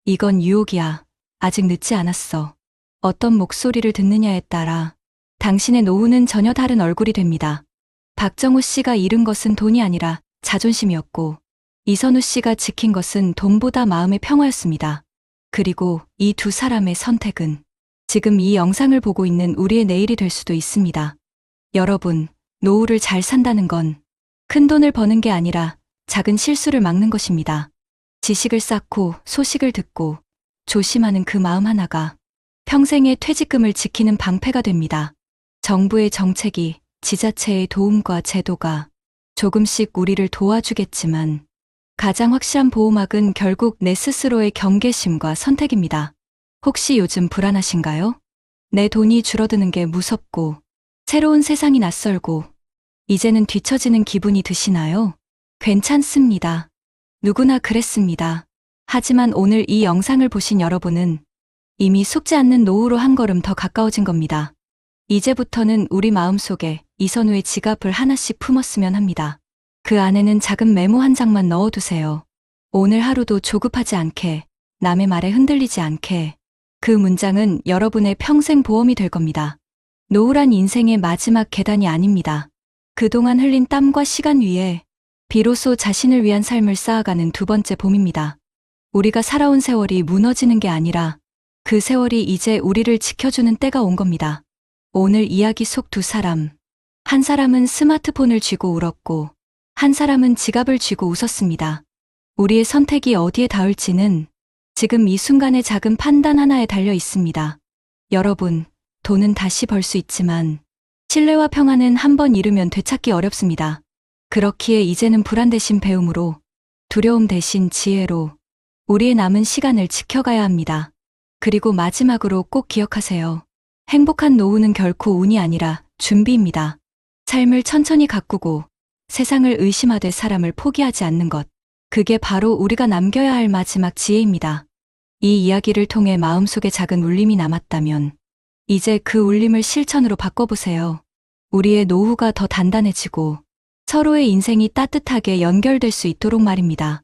이건 유혹이야. 아직 늦지 않았어. 어떤 목소리를 듣느냐에 따라 당신의 노후는 전혀 다른 얼굴이 됩니다. 박정호 씨가 잃은 것은 돈이 아니라 자존심이었고, 이선우 씨가 지킨 것은 돈보다 마음의 평화였습니다. 그리고 이 두 사람의 선택은 지금 이 영상을 보고 있는 우리의 내일이 될 수도 있습니다. 여러분, 노후를 잘 산다는 건 큰 돈을 버는 게 아니라 작은 실수를 막는 것입니다. 지식을 쌓고 소식을 듣고 조심하는 그 마음 하나가 평생의 퇴직금을 지키는 방패가 됩니다. 정부의 정책이, 지자체의 도움과 제도가 조금씩 우리를 도와주겠지만 가장 확실한 보호막은 결국 내 스스로의 경계심과 선택입니다. 혹시 요즘 불안하신가요? 내 돈이 줄어드는 게 무섭고 새로운 세상이 낯설고 이제는 뒤처지는 기분이 드시나요? 괜찮습니다. 누구나 그랬습니다. 하지만 오늘 이 영상을 보신 여러분은 이미 속지 않는 노후로 한 걸음 더 가까워진 겁니다. 이제부터는 우리 마음속에 이선우의 지갑을 하나씩 품었으면 합니다. 그 안에는 작은 메모 한 장만 넣어두세요. 오늘 하루도 조급하지 않게, 남의 말에 흔들리지 않게. 그 문장은 여러분의 평생 보험이 될 겁니다. 노후란 인생의 마지막 계단이 아닙니다. 그동안 흘린 땀과 시간 위에 비로소 자신을 위한 삶을 쌓아가는 두 번째 봄입니다. 우리가 살아온 세월이 무너지는 게 아니라 그 세월이 이제 우리를 지켜주는 때가 온 겁니다. 오늘 이야기 속 두 사람. 한 사람은 스마트폰을 쥐고 울었고, 한 사람은 지갑을 쥐고 웃었습니다. 우리의 선택이 어디에 닿을지는 지금 이 순간의 작은 판단 하나에 달려 있습니다. 여러분, 돈은 다시 벌 수 있지만 신뢰와 평안은 한 번 잃으면 되찾기 어렵습니다. 그렇기에 이제는 불안 대신 배움으로, 두려움 대신 지혜로 우리의 남은 시간을 지켜가야 합니다. 그리고 마지막으로 꼭 기억하세요. 행복한 노후는 결코 운이 아니라 준비입니다. 삶을 천천히 가꾸고 세상을 의심하되 사람을 포기하지 않는 것. 그게 바로 우리가 남겨야 할 마지막 지혜입니다. 이 이야기를 통해 마음속에 작은 울림이 남았다면 이제 그 울림을 실천으로 바꿔보세요. 우리의 노후가 더 단단해지고 서로의 인생이 따뜻하게 연결될 수 있도록 말입니다.